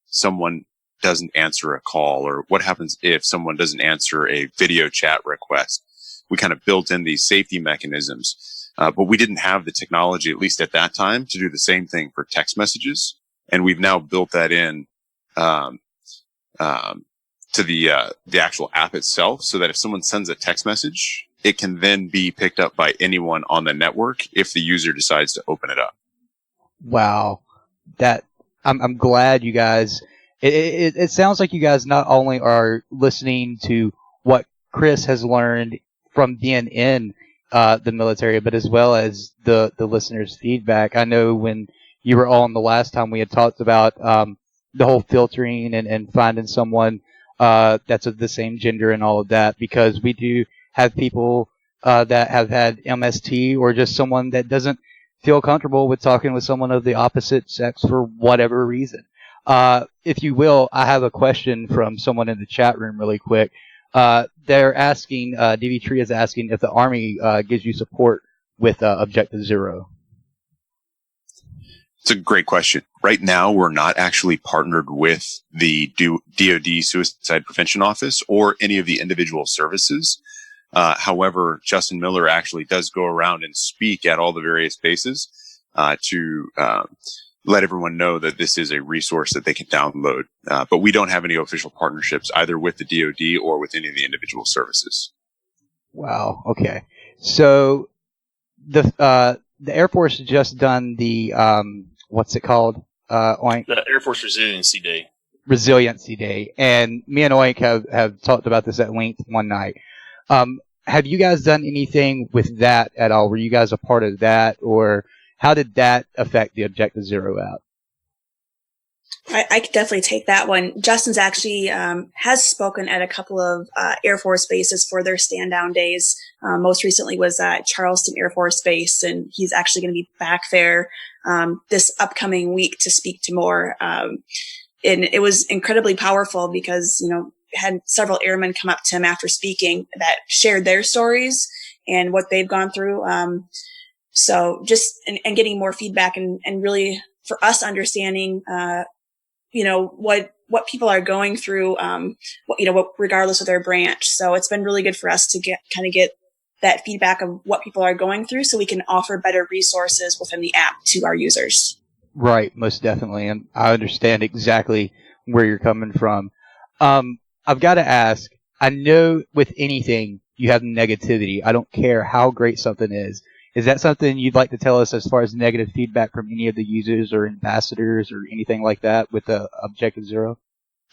someone doesn't answer a call, or what happens if someone doesn't answer a video chat request? We kind of built in these safety mechanisms, but we didn't have the technology, at least at that time, to do the same thing for text messages. And we've now built that in, to the actual app itself, so that if someone sends a text message, it can then be picked up by anyone on the network if the user decides to open it up. Wow, I'm glad you guys. It sounds like you guys not only are listening to what Chris has learned from being in the military, but as well as the listeners' feedback. I know when you were on the last time, we had talked about the whole filtering and finding someone that's of the same gender and all of that, because we do have people that have had MST, or just someone that doesn't feel comfortable with talking with someone of the opposite sex for whatever reason. If you will, I have a question from someone in the chat room really quick. They're asking, DV3 is asking if the Army gives you support with Objective Zero. It's a great question. Right now, we're not actually partnered with the DoD Suicide Prevention Office or any of the individual services. However, Justin Miller actually does go around and speak at all the various bases to let everyone know that this is a resource that they can download. But we don't have any official partnerships either with the DoD or with any of the individual services. Wow. Okay. So the Air Force has just done the what's it called? Oink? The Air Force Resiliency Day. Resiliency Day, and me and Oink have talked about this at length one night. Have you guys done anything with that at all? Were you guys a part of that, or how did that affect the Objective Zero app? I could definitely take that one. Justin's actually has spoken at a couple of Air Force bases for their stand-down days. Most recently was at Charleston Air Force Base, and he's actually going to be back there this upcoming week to speak to more. And it was incredibly powerful because, had several airmen come up to him after speaking that shared their stories and what they've gone through. So just and getting more feedback and really for us understanding, what people are going through, regardless of their branch. So it's been really good for us to get that feedback of what people are going through so we can offer better resources within the app to our users. Right, most definitely. And I understand exactly where you're coming from. I've got to ask, I know with anything you have negativity. I don't care how great something is. Is that something you'd like to tell us as far as negative feedback from any of the users or ambassadors or anything like that with Objective Zero?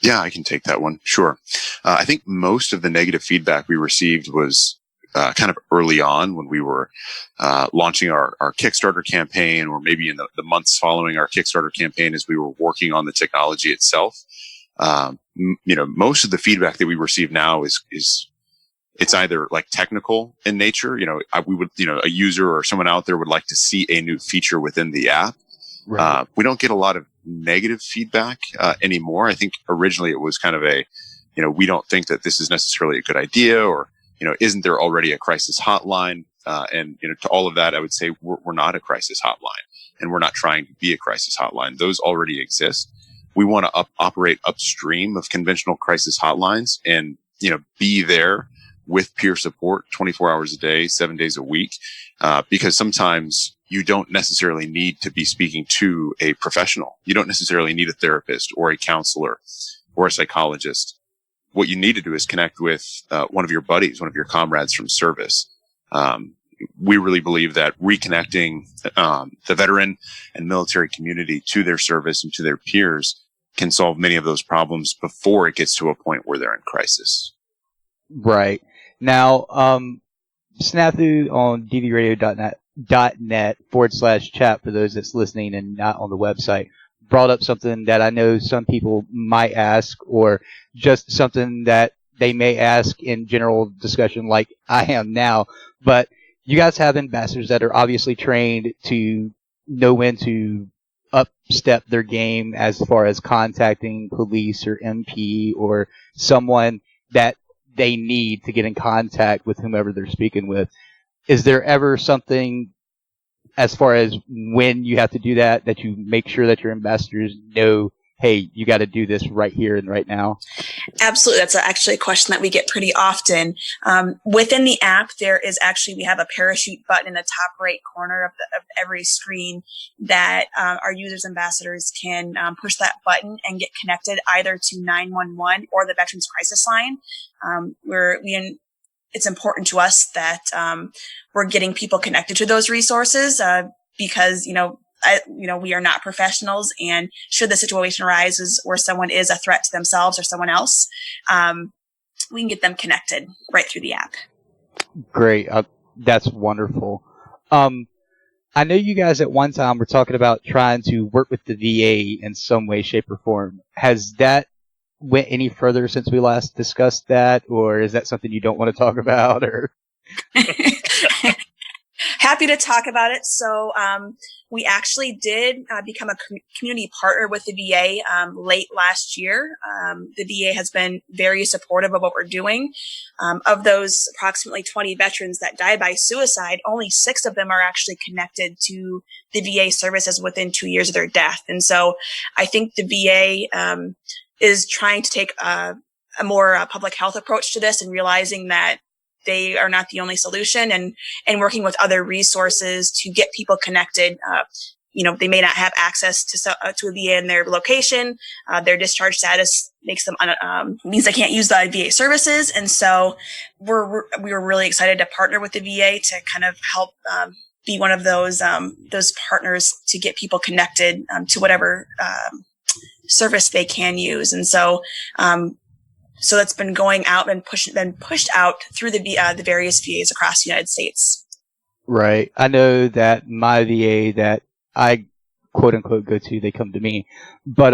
Yeah, I can take that one. Sure. I think most of the negative feedback we received was kind of early on when we were launching our Kickstarter campaign, or maybe in the months following our Kickstarter campaign as we were working on the technology itself. Most of the feedback that we receive now is it's either like technical in nature. A user or someone out there would like to see a new feature within the app. Right. We don't get a lot of negative feedback anymore. I think originally it was kind of we don't think that this is necessarily a good idea, or isn't there already a crisis hotline? And to all of that, I would say we're not a crisis hotline, and we're not trying to be a crisis hotline. Those already exist. We want to operate upstream of conventional crisis hotlines, and be there with peer support 24 hours a day, 7 days a week, because sometimes you don't necessarily need to be speaking to a professional. You don't necessarily need a therapist or a counselor or a psychologist. What you need to do is connect with one of your buddies, one of your comrades from service. We really believe that reconnecting the veteran and military community to their service and to their peers can solve many of those problems before it gets to a point where they're in crisis. Right. Now, Snafu on dvradio.net/chat for those that's listening and not on the website brought up something that I know some people might ask, or just something that they may ask in general discussion like I am now. But you guys have ambassadors that are obviously trained to know when to upstep their game as far as contacting police or MP or someone that they need to get in contact with whomever they're speaking with. Is there ever something as far as when you have to do that you make sure that your ambassadors know, hey, you got to do this right here and right now? Absolutely. That's actually a question that we get pretty often. Within the app, we have a parachute button in the top right corner of every screen that our users ambassadors can push that button and get connected either to 911 or the Veterans Crisis Line. It's important to us that we're getting people connected to those resources because we are not professionals, and should the situation arises where someone is a threat to themselves or someone else, we can get them connected right through the app. Great. That's wonderful. I know you guys at one time were talking about trying to work with the VA in some way, shape, or form. Has that went any further since we last discussed that, or is that something you don't want to talk about? Or Happy to talk about it. So we actually did become a community partner with the VA late last year. The VA has been very supportive of what we're doing. Of those approximately 20 veterans that died by suicide, only 6 of them are actually connected to the VA services within 2 years of their death. And so I think the VA is trying to take a more public health approach to this and realizing that they are not the only solution, and working with other resources to get people connected. They may not have access to a VA in their location. Their discharge status makes them means they can't use the VA services, and so we were really excited to partner with the VA to kind of help be one of those partners to get people connected to whatever service they can use, and so. So that's been going out and pushed out through the various VAs across the United States. Right. I know that my VA that I quote unquote go to, they come to me, but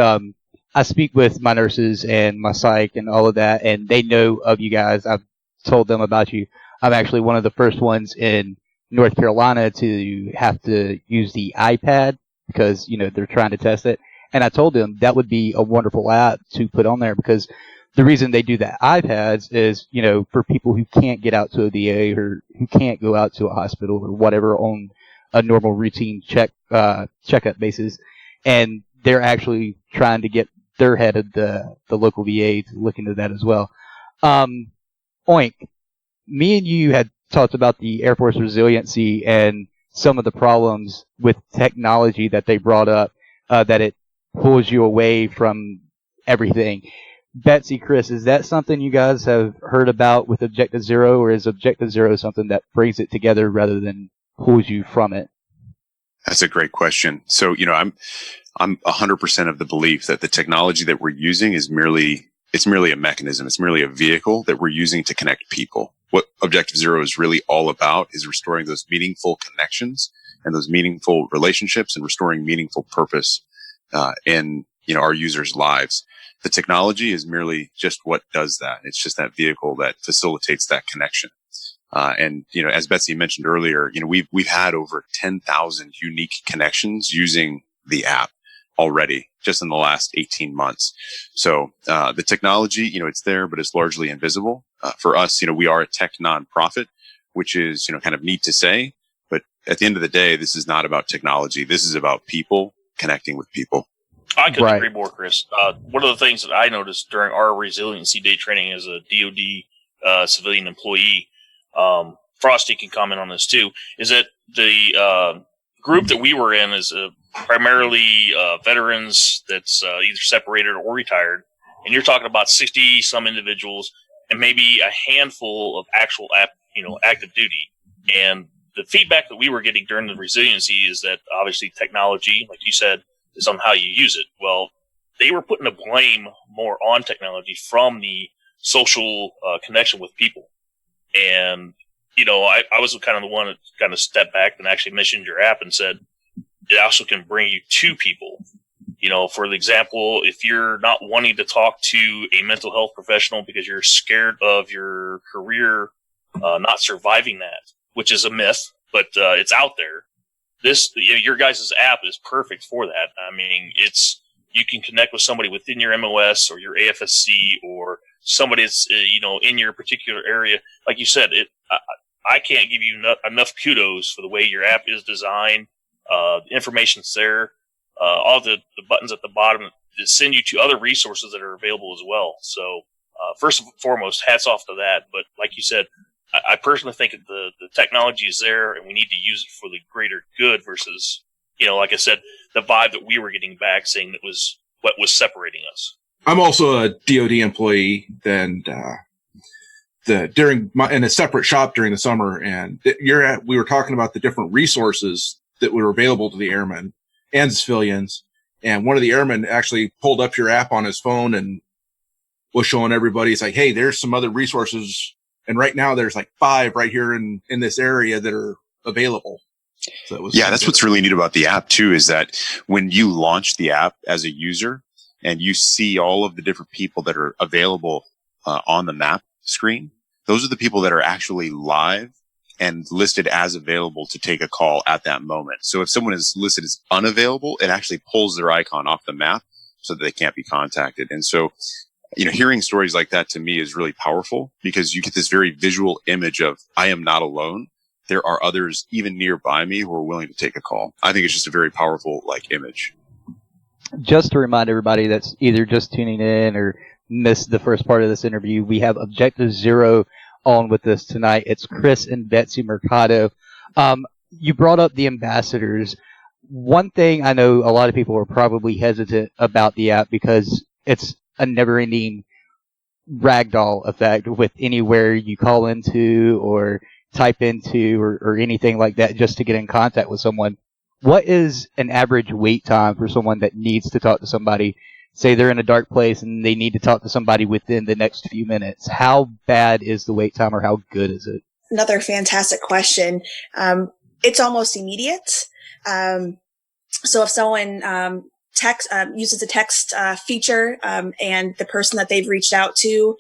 I speak with my nurses and my psych and all of that, and they know of you guys. I've told them about you. I'm actually one of the first ones in North Carolina to have to use the iPad because they're trying to test it, and I told them that would be a wonderful app to put on there because the reason they do that iPads is, for people who can't get out to a VA or who can't go out to a hospital or whatever on a normal routine checkup basis, and they're actually trying to get their head of the local VA to look into that as well. Oink, me and you had talked about the Air Force Resiliency and some of the problems with technology that they brought up, that it pulls you away from everything. Betsy, Chris, is that something you guys have heard about with Objective Zero, or is Objective Zero something that brings it together rather than pulls you from it? That's a great question. So, I'm 100% of the belief that the technology that we're using is merely a mechanism. It's merely a vehicle that we're using to connect people. What Objective Zero is really all about is restoring those meaningful connections and those meaningful relationships and restoring meaningful purpose in our users' lives. The technology is merely just what does that. It's just that vehicle that facilitates that connection. And as Betsy mentioned earlier, we've had over 10,000 unique connections using the app already just in the last 18 months. So the technology, it's there, but it's largely invisible. For us, we are a tech nonprofit, which is, kind of neat to say. But at the end of the day, this is not about technology. This is about people connecting with people. I couldn't agree more, Chris. One of the things that I noticed during our resiliency day training as a DoD civilian employee, Frosty can comment on this too, is that the group that we were in is primarily veterans that's either separated or retired, and you're talking about 60 some individuals and maybe a handful of actual active duty. And the feedback that we were getting during the resiliency is that obviously technology, like you said, is on how you use it. Well, they were putting the blame more on technology from the social connection with people. And, I was kind of the one that kind of stepped back and actually mentioned your app and said, it also can bring you to people. For example, if you're not wanting to talk to a mental health professional because you're scared of your career not surviving that, which is a myth, but it's out there. Your guys' app is perfect for that. I mean, you can connect with somebody within your MOS or your AFSC or somebody that's, in your particular area. Like you said, I can't give you enough kudos for the way your app is designed. The information's there. All the buttons at the bottom that send you to other resources that are available as well. So, first and foremost, hats off to that. But like you said, I personally think that the technology is there and we need to use it for the greater good versus, like I said, the vibe that we were getting back saying that was what was separating us. I'm also a DoD employee, and in a separate shop during the summer, and we were talking about the different resources that were available to the airmen and the civilians. And one of the airmen actually pulled up your app on his phone and was showing everybody. It's like, hey, there's some other resources. And right now there's like 5 right here in this area that are available. So that's what's really neat about the app too, is that when you launch the app as a user and you see all of the different people that are available on the map screen, those are the people that are actually live and listed as available to take a call at that moment. So if someone is listed as unavailable, it actually pulls their icon off the map so that they can't be contacted. And so, hearing stories like that to me is really powerful because you get this very visual image of, I am not alone. There are others even nearby me who are willing to take a call. I think it's just a very powerful, image. Just to remind everybody that's either just tuning in or missed the first part of this interview, we have Objective Zero on with us tonight. It's Chris and Betsy Mercado. You brought up the ambassadors. One thing I know a lot of people are probably hesitant about the app because it's a never-ending ragdoll effect with anywhere you call into or type into or anything like that just to get in contact with someone. What is an average wait time for someone that needs to talk to somebody? Say they're in a dark place and they need to talk to somebody within the next few minutes. How bad is the wait time or how good is it? Another fantastic question. It's almost immediate. So if someone uses a text feature and the person that they've reached out to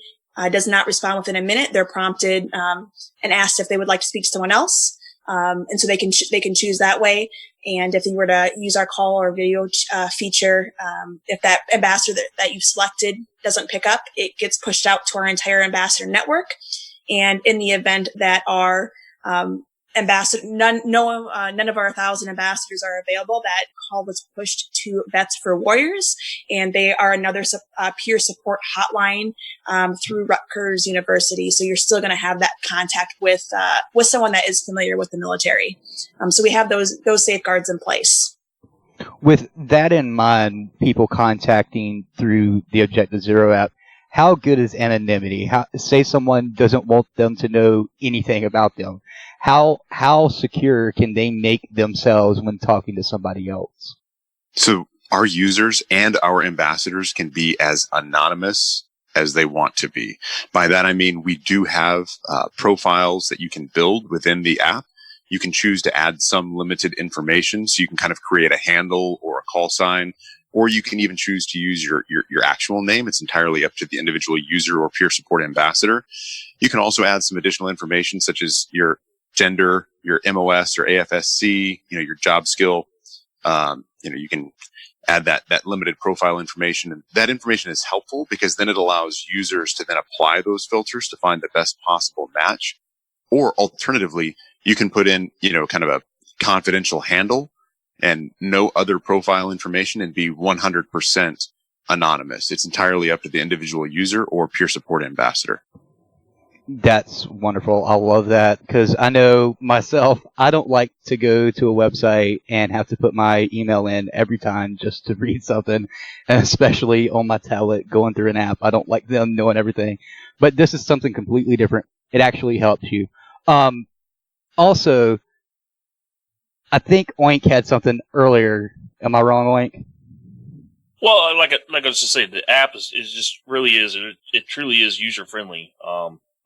does not respond within a minute, they're prompted and asked if they would like to speak to someone else. And so they can choose that way. And if you were to use our call or video feature, if that ambassador that you've selected doesn't pick up, it gets pushed out to our entire ambassador network. And in the event that our none of our 1,000 ambassadors are available, that call was pushed to Vets for Warriors, and they are another peer support hotline through Rutgers University. So you're still going to have that contact with someone that is familiar with the military. So we have those safeguards in place. With that in mind, people contacting through the Objective Zero app, how good is anonymity? Say someone doesn't want them to know anything about them. How secure can they make themselves when talking to somebody else? So our users and our ambassadors can be as anonymous as they want to be. By that, I mean, we do have profiles that you can build within the app. You can choose to add some limited information, so you can kind of create a handle or a call sign, or you can even choose to use your actual name. It's entirely up to the individual user or peer support ambassador. You can also add some additional information, such as your gender, your MOS or AFSC, your job skill. You can add that limited profile information. And that information is helpful because then it allows users to then apply those filters to find the best possible match. Or alternatively, you can put in, kind of a confidential handle and no other profile information and be 100% anonymous. It's entirely up to the individual user or peer support ambassador. That's wonderful. I love that because I know myself, I don't like to go to a website and have to put my email in every time just to read something, and especially on my tablet going through an app. I don't like them knowing everything. But this is something completely different. It actually helps you. Also, I think Oink had something earlier. Am I wrong, Oink? Well, like I was just saying, the app is just really is it truly is user friendly.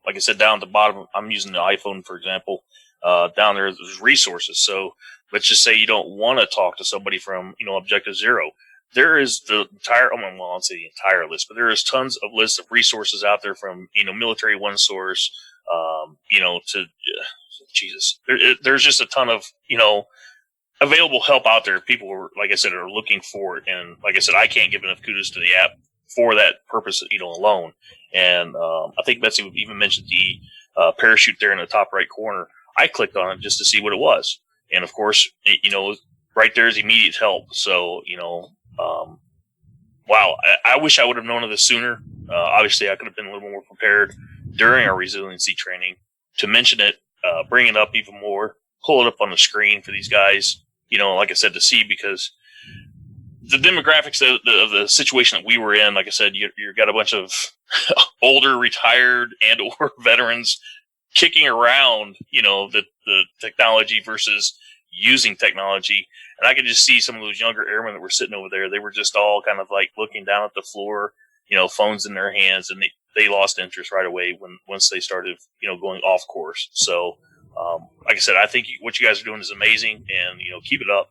Like I said, down at the bottom, I'm using the iPhone for example. Down there's resources. So let's just say you don't want to talk to somebody from Objective Zero. There is the entire, I won't say the entire list, but there is tons of lists of resources out there from Military One Source, to Jesus. There's just a ton of available help out there. People are, like I said, are looking for it, and like I said, I can't give enough kudos to the app for that purpose, alone. And I think Betsy even mentioned the parachute there in the top right corner. I clicked on it just to see what it was, and of course, right there is immediate help. So wow, I wish I would have known of this sooner. Obviously, I could have been a little more prepared during our resiliency training to mention it, bring it up even more, pull it up on the screen for these guys, like I said, to see, because the demographics of the situation that we were in, like I said, you got a bunch of older, retired, and or veterans kicking around, the technology versus using technology. And I could just see some of those younger airmen that were sitting over there. They were just all kind of like looking down at the floor, phones in their hands, and they lost interest right away once they started, going off course. So, like I said, I think what you guys are doing is amazing, and keep it up.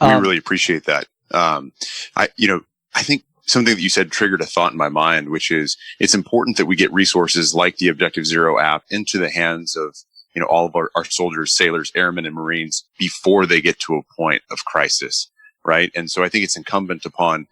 We really appreciate that. I think something that you said triggered a thought in my mind, which is it's important that we get resources like the Objective Zero app into the hands of all of our soldiers, sailors, airmen, and Marines before they get to a point of crisis, right? And so I think it's incumbent upon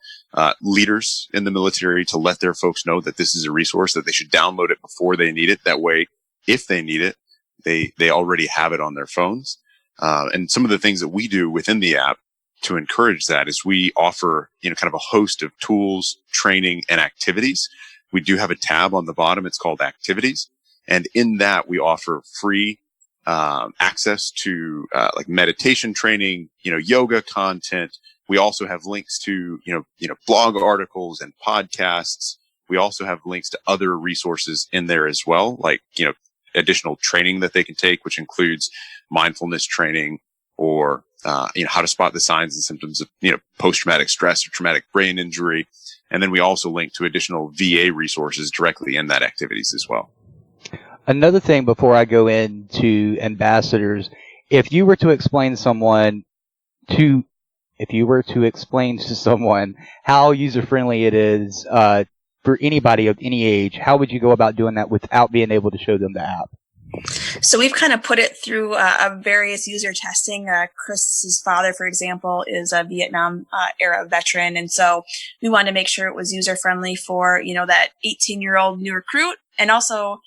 leaders in the military to let their folks know that this is a resource, that they should download it before they need it. That way, if they need it, they already have it on their phones. And some of the things that we do within the app to encourage that is we offer, kind of a host of tools, training, and activities. We do have a tab on the bottom. It's called Activities. And in that, we offer free access to like meditation training, yoga content. We also have links to, blog articles and podcasts. We also have links to other resources in there as well, like, additional training that they can take, which includes mindfulness training or, how to spot the signs and symptoms of, post-traumatic stress or traumatic brain injury. And then we also link to additional VA resources directly in that activities as well. Another thing before I go into ambassadors, if you were to explain to someone how user-friendly it is for anybody of any age, how would you go about doing that without being able to show them the app? So we've kind of put it through various user testing. Chris's father, for example, is a Vietnam era veteran, and so we wanted to make sure it was user friendly for that 18-year-old new recruit, and also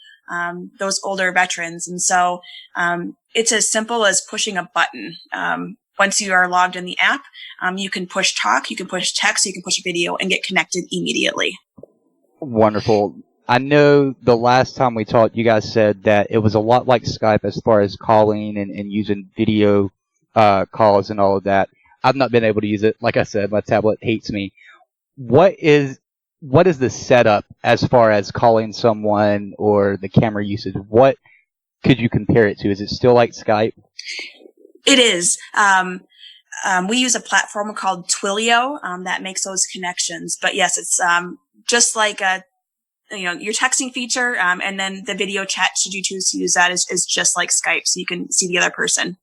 those older veterans. And so it's as simple as pushing a button. Once you are logged in the app, you can push talk, you can push text, you can push video, and get connected immediately. Wonderful. I know the last time we talked, you guys said that it was a lot like Skype as far as calling and using video calls and all of that. I've not been able to use it. Like I said, my tablet hates me. What is the setup as far as calling someone or the camera usage? What could you compare it to? Is it still like Skype? It is. We use a platform called Twilio that makes those connections. But yes, it's just like your texting feature, and then the video chat, should you choose to use that, is just like Skype, so you can see the other person.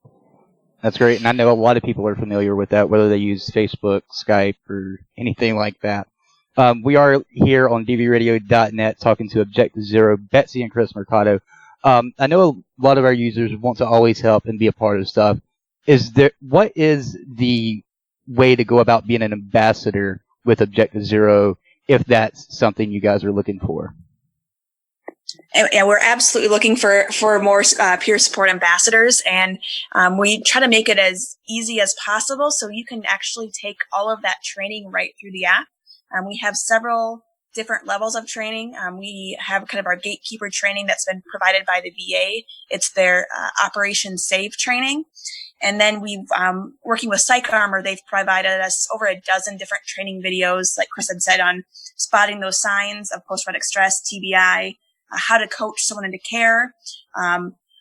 That's great, and I know a lot of people are familiar with that, whether they use Facebook, Skype, or anything like that. We are here on dvradio.net talking to Objective Zero, Betsy and Chris Mercado. I know a lot of our users want to always help and be a part of stuff. What is the way to go about being an ambassador with Objective Zero, if that's something you guys are looking for? And we're absolutely looking for more peer support ambassadors, and we try to make it as easy as possible so you can actually take all of that training right through the app. We have several different levels of training. We have kind of our gatekeeper training that's been provided by the VA. It's their Operation Save training. And then we've, working with Psych Armor, they've provided us over a dozen different training videos, like Chris had said, on spotting those signs of post-traumatic stress, TBI, how to coach someone into care,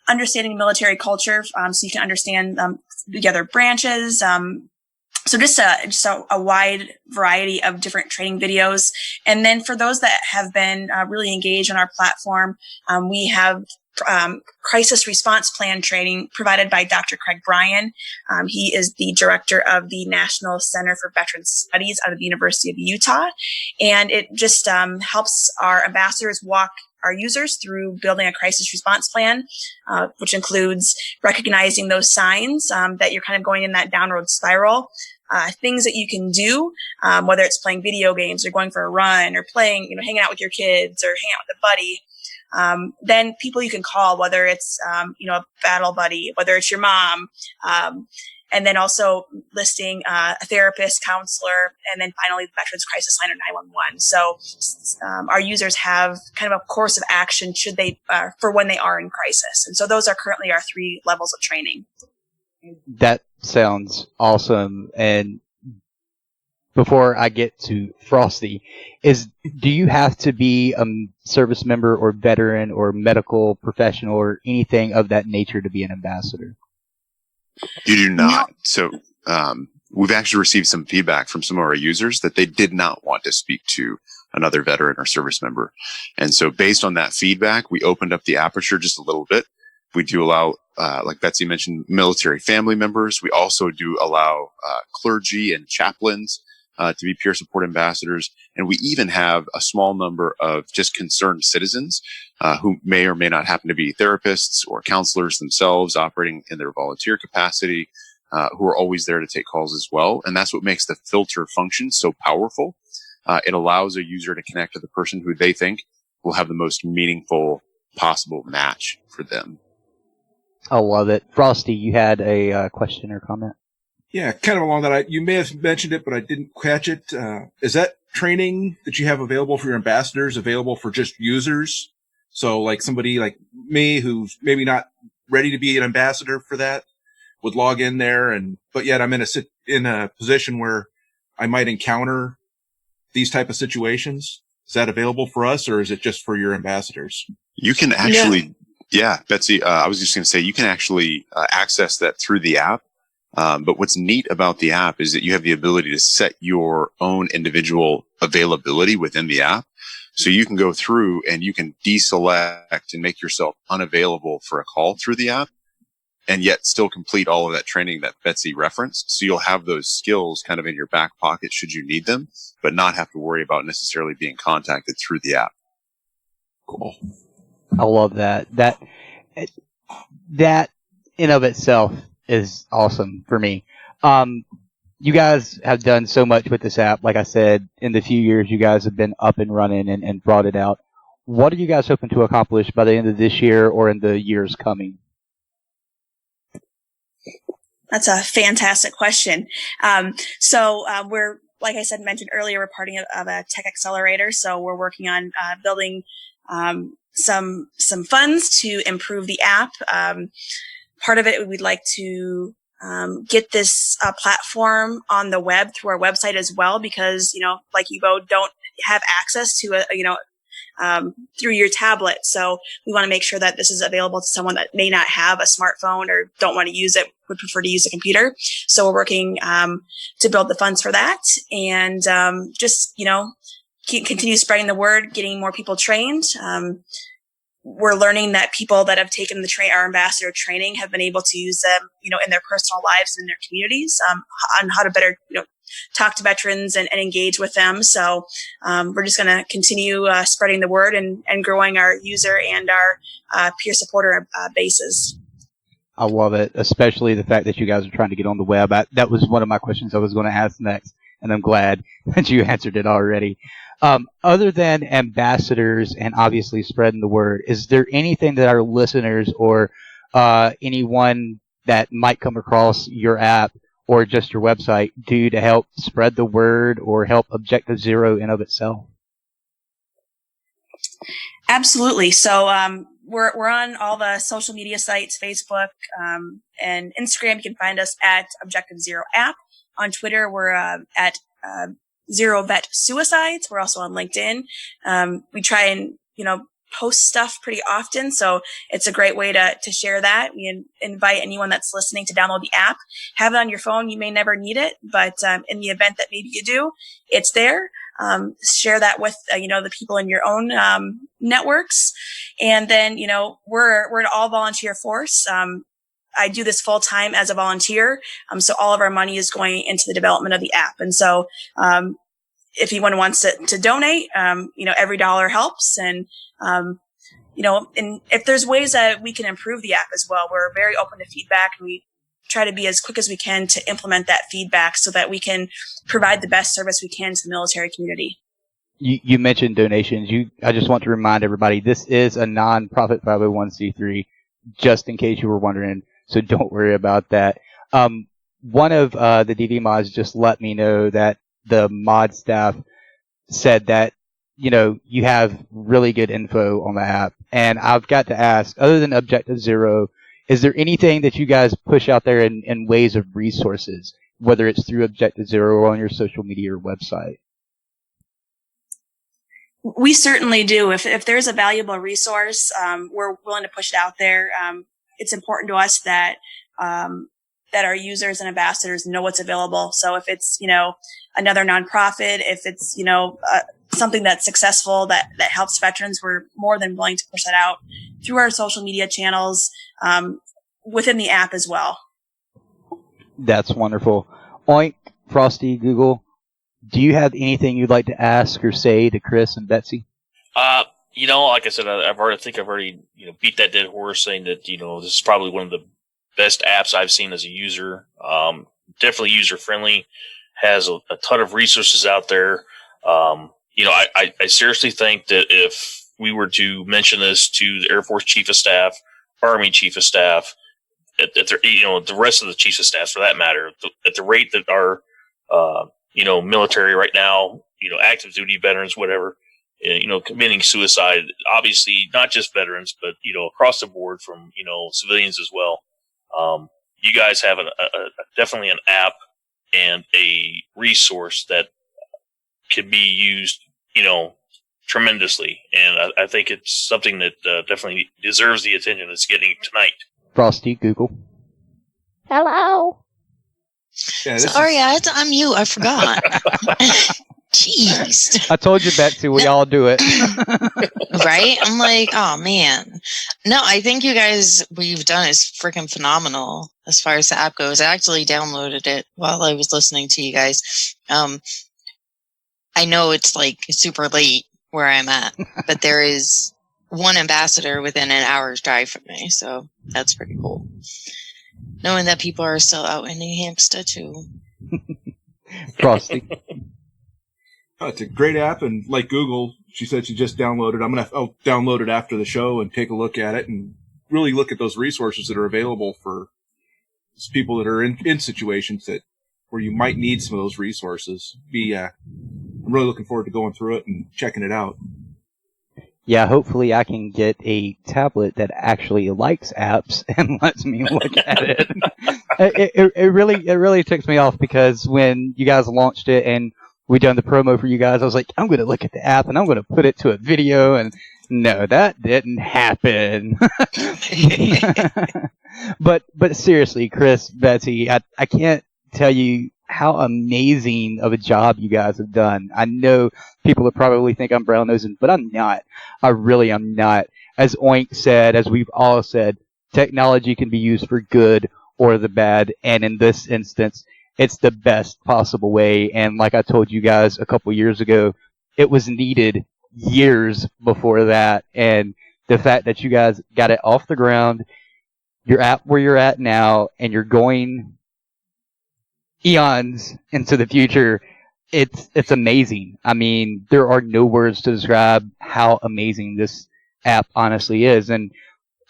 understanding military culture, so you can understand the other branches. So just a wide variety of different training videos. And then for those that have been really engaged on our platform, we have crisis response plan training provided by Dr. Craig Bryan. He is the director of the National Center for Veterans Studies out of the University of Utah. And it just helps our ambassadors walk our users through building a crisis response plan, which includes recognizing those signs that you're kind of going in that downward spiral. Things that you can do, whether it's playing video games or going for a run or playing, hanging out with your kids or hanging out with a buddy. Then people you can call, whether it's, a battle buddy, whether it's your mom, and then also listing a therapist, counselor, and then finally the Veterans Crisis Line or 911. So our users have kind of a course of action should they for when they are in crisis. And so those are currently our 3 levels of training. That sounds awesome. And before I get to Frosty, do you have to be a service member or veteran or medical professional or anything of that nature to be an ambassador? You do not. So we've actually received some feedback from some of our users that they did not want to speak to another veteran or service member. And so based on that feedback, we opened up the aperture just a little bit. We do allow, like Betsy mentioned, military family members. We also do allow clergy and chaplains to be peer support ambassadors. And we even have a small number of just concerned citizens who may or may not happen to be therapists or counselors themselves operating in their volunteer capacity, who are always there to take calls as well. And that's what makes the filter function so powerful. It allows a user to connect to the person who they think will have the most meaningful possible match for them. I love it. Frosty, you had a question or comment? Yeah, kind of along that. You may have mentioned it, but I didn't catch it. Is that training that you have available for your ambassadors available for just users? So like somebody like me who's maybe not ready to be an ambassador for that would log in there, but yet I'm in a position where I might encounter these type of situations. Is that available for us, or is it just for your ambassadors? You can actually, yeah, Betsy, I was just going to say, you can actually access that through the app. But what's neat about the app is that you have the ability to set your own individual availability within the app. So you can go through and you can deselect and make yourself unavailable for a call through the app, and yet still complete all of that training that Betsy referenced. So you'll have those skills kind of in your back pocket should you need them, but not have to worry about necessarily being contacted through the app. Cool. I love that. that in of itself is awesome for me. You guys have done so much with this app. Like I said, in the few years you guys have been up and running and brought it out. What are you guys hoping to accomplish by the end of this year or in the years coming? That's a fantastic question. We're, like I said, mentioned earlier, we're part of a tech accelerator. So we're working on building some funds to improve the app. Part of it, we'd like to get this platform on the web through our website as well, because, like you both don't have access to through your tablet. So we want to make sure that this is available to someone that may not have a smartphone or don't want to use it, would prefer to use a computer. So we're working to build the funds for that, and continue spreading the word, getting more people trained. We're learning that people that have taken our ambassador training have been able to use them, in their personal lives and in their communities, on how to better, talk to veterans and engage with them. So we're just going to continue spreading the word and growing our user and our peer supporter bases. I love it, especially the fact that you guys are trying to get on the web. That was one of my questions I was going to ask next, and I'm glad that you answered it already. Other than ambassadors and obviously spreading the word, is there anything that our listeners or anyone that might come across your app or just your website do to help spread the word or help Objective Zero in of itself? Absolutely. So we're on all the social media sites, Facebook and Instagram. You can find us at Objective Zero app. On Twitter, we're at Zero Vet Suicides. We're also on LinkedIn. We try and, post stuff pretty often. So it's a great way to share that. We invite anyone that's listening to download the app, have it on your phone. You may never need it, but in the event that maybe you do, it's there. Share that with, the people in your own networks. And then, we're an all volunteer force. I do this full time as a volunteer. So all of our money is going into the development of the app. And so, if anyone wants to donate, every dollar helps. And, and if there's ways that we can improve the app as well, we're very open to feedback, and we try to be as quick as we can to implement that feedback so that we can provide the best service we can to the military community. You mentioned donations. I just want to remind everybody, this is a non-profit 501c3, just in case you were wondering. So don't worry about that. One of the DV mods just let me know that the mod staff said that, you have really good info on the app. And I've got to ask, other than Objective Zero, is there anything that you guys push out there in ways of resources, whether it's through Objective Zero or on your social media or website? We certainly do. If there's a valuable resource, we're willing to push it out there. It's important to us that our users and ambassadors know what's available. So if it's, another nonprofit, if it's, something that's successful that helps veterans, we're more than willing to push that out through our social media channels, within the app as well. That's wonderful. Oink, Frosty, Google, do you have anything you'd like to ask or say to Chris and Betsy? Like I said, I've already beat that dead horse, saying that, this is probably one of the best apps I've seen as a user. Definitely user friendly, has a ton of resources out there. I seriously think that if we were to mention this to the Air Force Chief of Staff, Army Chief of Staff, the rest of the Chiefs of Staff for that matter, at the rate that our, military right now, active duty veterans, whatever, committing suicide, obviously not just veterans, but, across the board from, civilians as well. You guys have definitely an app and a resource that can be used, tremendously. And I think it's something that definitely deserves the attention it's getting tonight. Frosty, Google. Hello. Yeah, Sorry, I had to unmute. I forgot. Jeez. I told you, Betsy, we all do it. Right? I'm like, oh, man. No, I think you guys, what you've done is freaking phenomenal as far as the app goes. I actually downloaded it while I was listening to you guys. I know it's like super late where I'm at, but there is one ambassador within an hour's drive from me, so that's pretty cool. Knowing that people are still out in New Hampshire too. Frosty. It's a great app, and like Google, she said she just downloaded. I'll download it after the show and take a look at it and really look at those resources that are available for people that are in situations where you might need some of those resources. I'm really looking forward to going through it and checking it out. Yeah, hopefully I can get a tablet that actually likes apps and lets me look at it. It really ticks me off, because when you guys launched it and we done the promo for you guys, I was like, I'm going to look at the app and I'm going to put it to a video, and no, that didn't happen. But seriously, Chris, Betsy, I can't tell you how amazing of a job you guys have done. I know people will probably think I'm brown-nosing, but I'm not. I really am not. As Oink said, as we've all said, technology can be used for good or the bad, and in this instance, it's the best possible way. And like I told you guys a couple years ago, it was needed years before that, and the fact that you guys got it off the ground, you're at where you're at now, and you're going eons into the future, it's amazing. I mean, there are no words to describe how amazing this app honestly is, and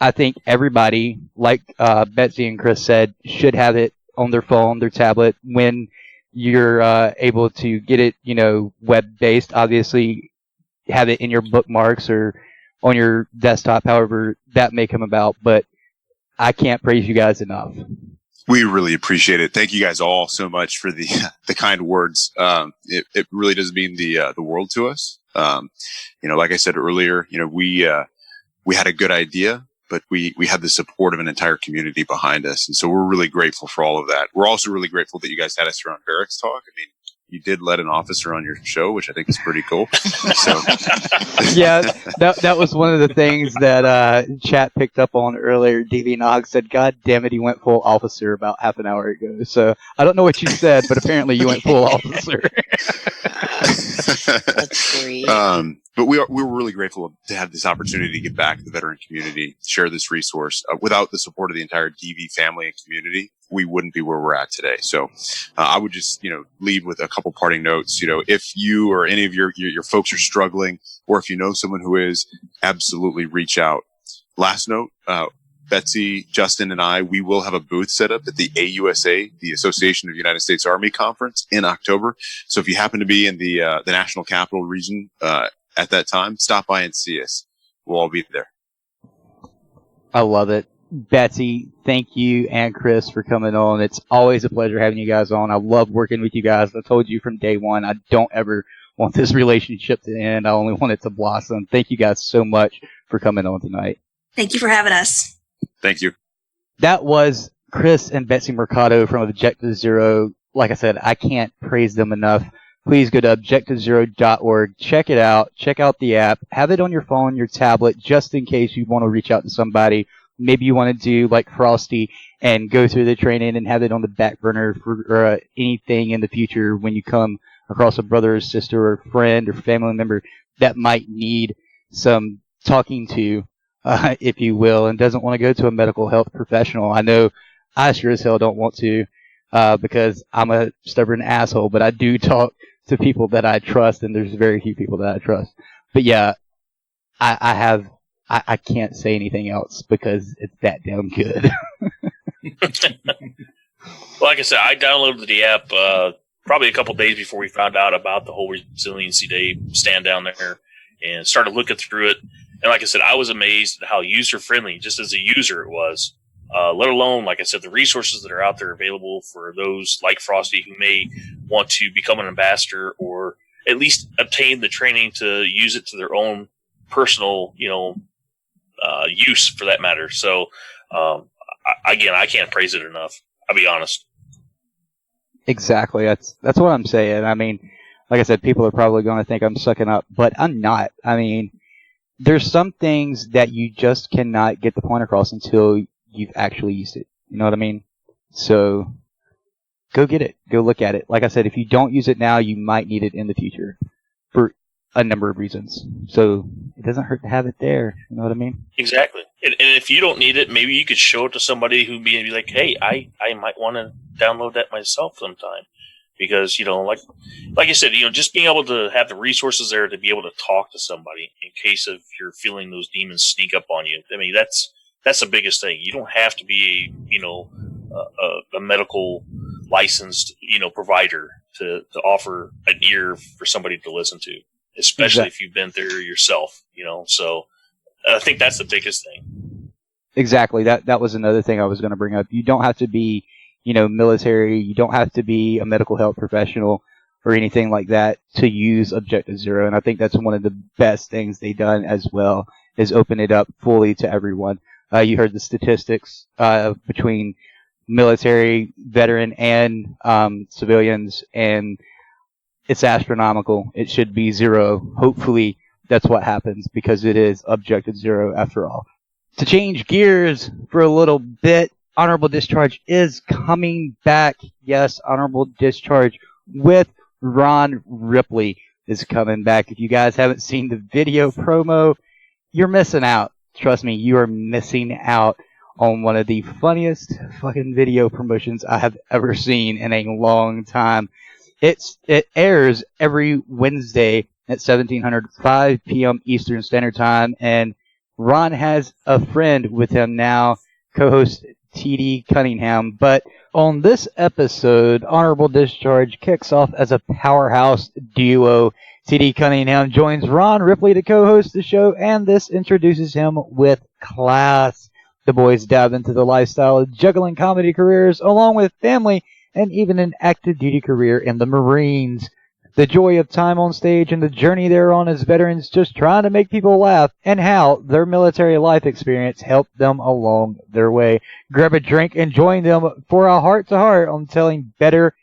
I think everybody, like Betsy and Chris said, should have it on their phone, their tablet, when you're able to get it, web-based. Obviously, have it in your bookmarks or on your desktop, however that may come about, but I can't praise you guys enough. We really appreciate it. Thank you guys all so much for the kind words. It really does mean the world to us. Like I said earlier, we had a good idea, but we had the support of an entire community behind us, and so we're really grateful for all of that. We're also really grateful that you guys had us here on Barracks Talk. I mean, you did let an officer on your show, which I think is pretty cool. So, yeah, that was one of the things that chat picked up on earlier. DVNog said, "God damn it, he went full officer about half an hour ago." So I don't know what you said, but apparently you went full officer. That's great. But we were really grateful to have this opportunity to give back to the veteran community, share this resource. Without the support of the entire DV family and community, we wouldn't be where we're at today. So I would just, leave with a couple parting notes. If you or any of your folks are struggling, or if you know someone who is, absolutely reach out. Last note, Betsy, Justin, and I, we will have a booth set up at the AUSA, the Association of United States Army Conference, in October. So if you happen to be in the National Capital Region at that time, stop by and see us. We'll all be there. I love it. Betsy, thank you, and Chris for coming on. It's always a pleasure having you guys on. I love working with you guys. I told you from day one, I don't ever want this relationship to end. I only want it to blossom. Thank you guys so much for coming on tonight. Thank you for having us. Thank you. That was Chris and Betsy Mercado from Objective Zero. Like I said, I can't praise them enough. Please go to objectivezero.org. Check it out. Check out the app. Have it on your phone, your tablet, just in case you want to reach out to somebody. Maybe you want to do like Frosty and go through the training and have it on the back burner for anything in the future when you come across a brother or sister or friend or family member that might need some talking to, if you will, and doesn't want to go to a medical health professional. I know I sure as hell don't want to because I'm a stubborn asshole, but I do talk to people that I trust, and there's very few people that I trust. But yeah, I can't say anything else because it's that damn good. Like I said, I downloaded the app probably a couple days before we found out about the whole Resiliency Day stand down there, and started looking through it. And like I said, I was amazed at how user-friendly, just as a user, it was. Let alone, like I said, the resources that are out there available for those like Frosty who may want to become an ambassador or at least obtain the training to use it to their own personal, use for that matter. So, again, I can't praise it enough. I'll be honest. Exactly. That's what I'm saying. I mean, like I said, people are probably going to think I'm sucking up, but I'm not. I mean, there's some things that you just cannot get the point across until you've actually used it. You know what I mean? So go get it. Go look at it. Like I said, if you don't use it now, you might need it in the future. For a number of reasons. So it doesn't hurt to have it there. You know what I mean? Exactly. And if you don't need it, maybe you could show it to somebody who'd be like, hey, I might want to download that myself sometime. Because, like I said, just being able to have the resources there to be able to talk to somebody in case of you're feeling those demons sneak up on you. I mean, that's the biggest thing. You don't have to be a medical licensed, provider to offer an ear for somebody to listen to, especially if you've been there yourself, So I think that's the biggest thing. Exactly. That was another thing I was going to bring up. You don't have to be, military. You don't have to be a medical health professional or anything like that to use Objective Zero. And I think that's one of the best things they've done as well, is open it up fully to everyone. You heard the statistics between military, veteran, and civilians, and it's astronomical. It should be 0. Hopefully that's what happens, because it is Objective Zero after all. To change gears for a little bit, Honorable Discharge is coming back. Yes, Honorable Discharge with Ron Ripley is coming back. If you guys haven't seen the video promo, you're missing out. Trust me, you are missing out on one of the funniest fucking video promotions I have ever seen in a long time. It airs every Wednesday at 5 p.m. Eastern Standard Time, and Ron has a friend with him now, co-host T.D. Cunningham. But on this episode, Honorable Discharge kicks off as a powerhouse duo. T.D. Cunningham joins Ron Ripley to co-host the show, and this introduces him with class. The boys dive into the lifestyle of juggling comedy careers, along with family, and even an active duty career in the Marines. The joy of time on stage and the journey they're on as veterans, just trying to make people laugh, and how their military life experience helped them along their way. Grab a drink and join them for a heart-to-heart on telling better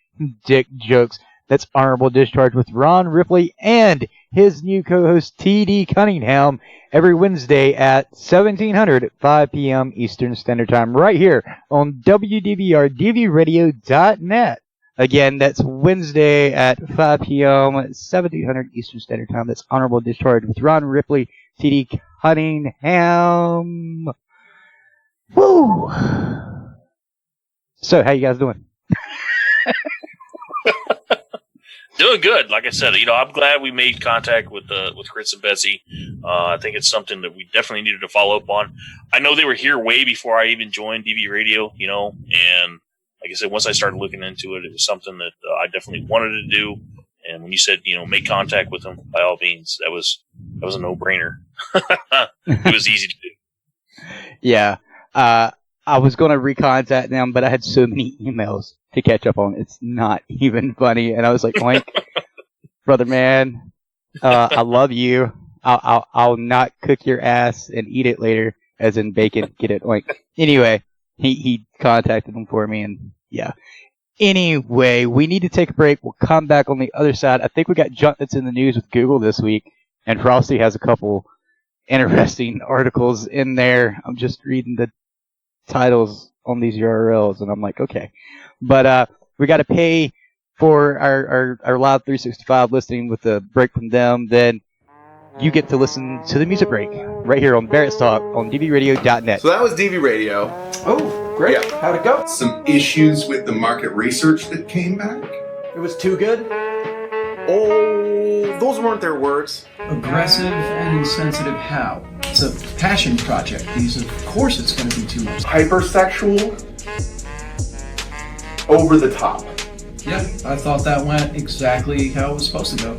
dick jokes. That's Honorable Discharge with Ron Ripley and his new co-host T.D. Cunningham every Wednesday at 5 p.m. Eastern Standard Time, right here on WDVRDVRadio.net. Again, that's Wednesday at 5 p.m. 1700 Eastern Standard Time. That's Honorable Discharge with Ron Ripley, T.D. Cunningham. Woo! So, how you guys doing? Doing good. Like I said, I'm glad we made contact with Chris and Betsy. I think it's something that we definitely needed to follow up on. I know they were here way before I even joined DV Radio, and like I said, once I started looking into it, it was something that I definitely wanted to do. And when you said, make contact with them, by all means, that was a no-brainer. It was easy to do. Yeah. I was going to recontact them, but I had so many emails to catch up on. It's not even funny. And I was like, oink, brother man, I love you. I'll not cook your ass and eat it later, as in bacon. Get it, oink. Anyway, he contacted them for me, and yeah. Anyway, we need to take a break. We'll come back on the other side. I think we got junk that's in the news with Google this week, and Frosty has a couple interesting articles in there. I'm just reading the titles on these URLs, and I'm like, okay. But we got to pay for our Live 365 listening with the break from them. Then you get to listen to the music break right here on Barrett's Talk on DVRadio.net. So that was DV Radio. Oh, great. Yeah. How'd it go? Some issues with the market research that came back. It was too good? Oh, those weren't their words. Aggressive and insensitive how? It's a passion project. Of course it's going to be too much. Hypersexual. Over the top. Yeah, I thought that went exactly how it was supposed to go.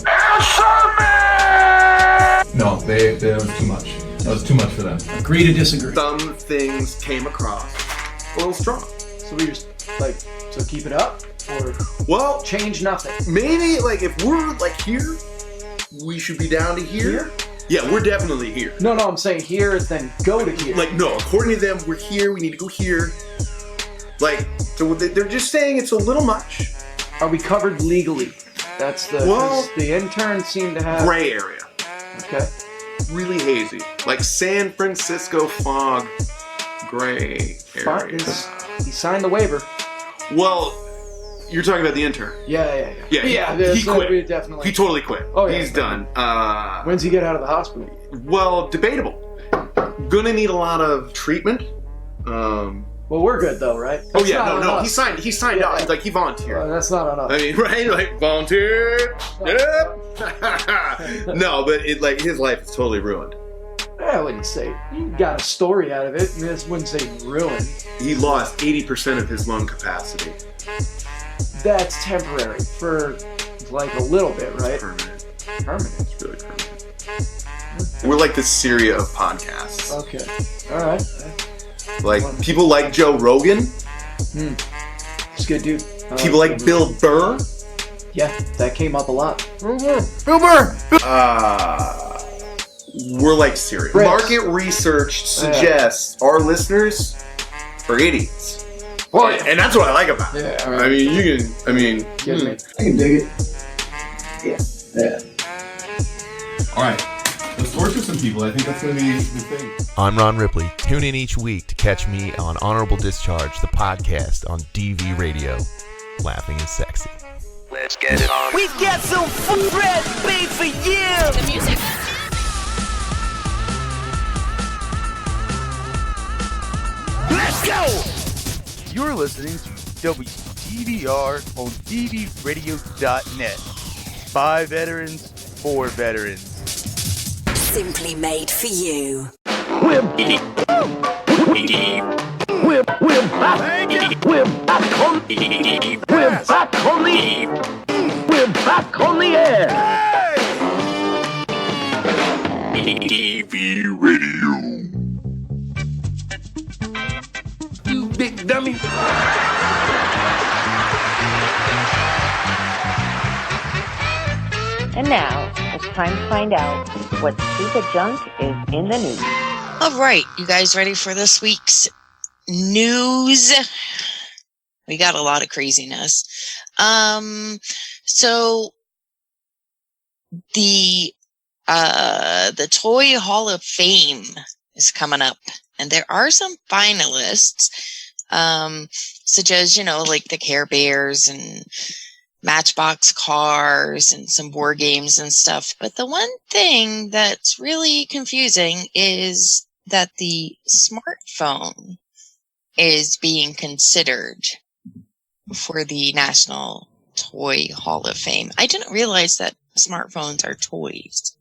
No, that was too much. That was too much for them. Agree to disagree. Some things came across a little strong. So we just, so keep it up? Or change nothing? Maybe, if we're, here, we should be down to here. Yeah, we're definitely here. No, I'm saying here, then go to here. No, according to them, we're here, we need to go here. So they're just saying it's a little much. Are we covered legally? That's the interns seem to have... Gray area. Okay. Really hazy. Like San Francisco fog, gray area. He signed the waiver. Well, You're talking about the intern. Yeah. He quit. Definitely. He totally quit. Oh, yeah. He's done. When's he get out of the hospital? Well, debatable. Gonna need a lot of treatment. Well, we're good though, right? Oh yeah, no. He signed out. Like he volunteered. That's not on us. I mean, right? Like volunteered. Yep. No, but his life is totally ruined. I wouldn't say you got a story out of it. I wouldn't say ruined. He lost 80% of his lung capacity. That's temporary for like a little bit, right? Permanent. It's really permanent. We're like the Syria of podcasts. Okay. All right. Like people like Joe Rogan. It's a good dude. People like Bill Burr. Yeah, that came up a lot. Bill Burr. We're like Syria. Market research suggests our listeners are idiots. Well, and that's what I like about it. Yeah, all right. I mean, you can. I mean, I can dig it. Yeah. All right. Let's torture some people. I think that's going to be the thing. I'm Ron Ripley. Tune in each week to catch me on Honorable Discharge, the podcast on DV Radio. Laughing is sexy. Let's get it on. We got some red made for you. The music. Let's go. You're listening to WDVR on DVRadio.net. By veterans, for veterans. Simply made for you. We're back. We're back on the air. DV Radio. You big dummy. And now, it's time to find out what stupid junk is in the news. All right, you guys ready for this week's news? We got a lot of craziness. So the Toy Hall of Fame is coming up, and there are some finalists, such as, like the Care Bears and Matchbox cars and some board games and stuff. But the one thing that's really confusing is that the smartphone is being considered for the National Toy Hall of Fame. I didn't realize that smartphones are toys.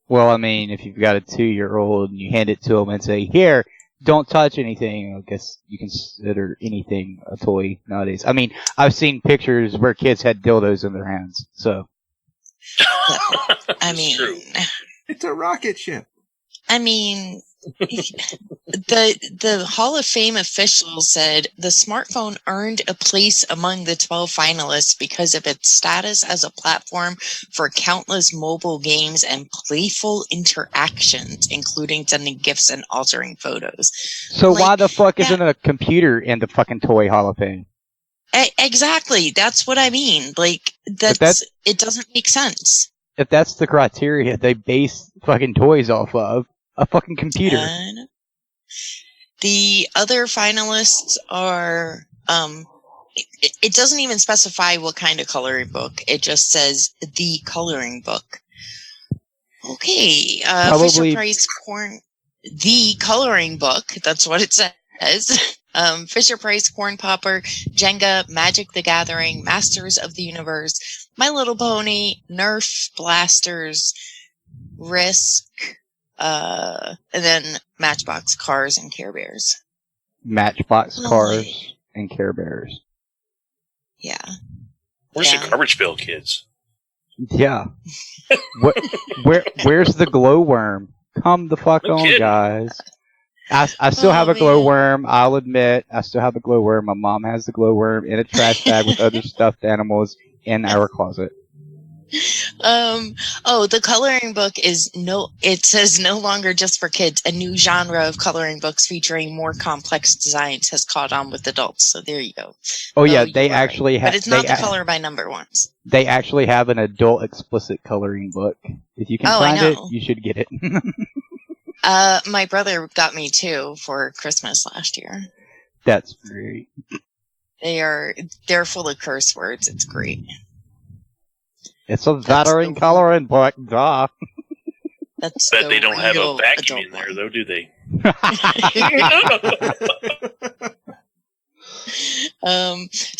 Well, I mean, if you've got a 2-year-old and you hand it to them and say, here, don't touch anything, I guess you consider anything a toy nowadays. I mean, I've seen pictures where kids had dildos in their hands, so. I mean, it's a rocket ship. I mean, the Hall of Fame official said the smartphone earned a place among the 12 finalists because of its status as a platform for countless mobile games and playful interactions, including sending gifts and altering photos. So why the fuck isn't a computer in the fucking Toy Hall of Fame? Exactly. That's what I mean. Like, it doesn't make sense. If that's the criteria they base fucking toys off of, a fucking computer. The other finalists are, it doesn't even specify what kind of coloring book. It just says the coloring book. Okay. Fisher Price Corn, the coloring book. That's what it says. Fisher Price Corn Popper, Jenga, Magic the Gathering, Masters of the Universe, My Little Pony, Nerf Blasters, Risk, and then Matchbox Cars and Care Bears. Matchbox Cars and Care Bears. Yeah. Where's the garbage bill, kids? Yeah. Where's the glowworm? Come the fuck on, kidding. guys. I still have a glowworm. I'll admit, I still have a glowworm. My mom has the glowworm in a trash bag with other stuffed animals in our closet. The coloring book it says no longer just for kids. A new genre of coloring books featuring more complex designs has caught on with adults. So there you go. Oh yeah, they actually have. But it's not the color by number ones. They actually have an adult explicit coloring book. If you can find it, you should get it. My brother got me 2 for Christmas last year. That's great. They're full of curse words. It's great. It's a veteran color and black dog. That's Bet they don't have a vacuum in there, though, do they?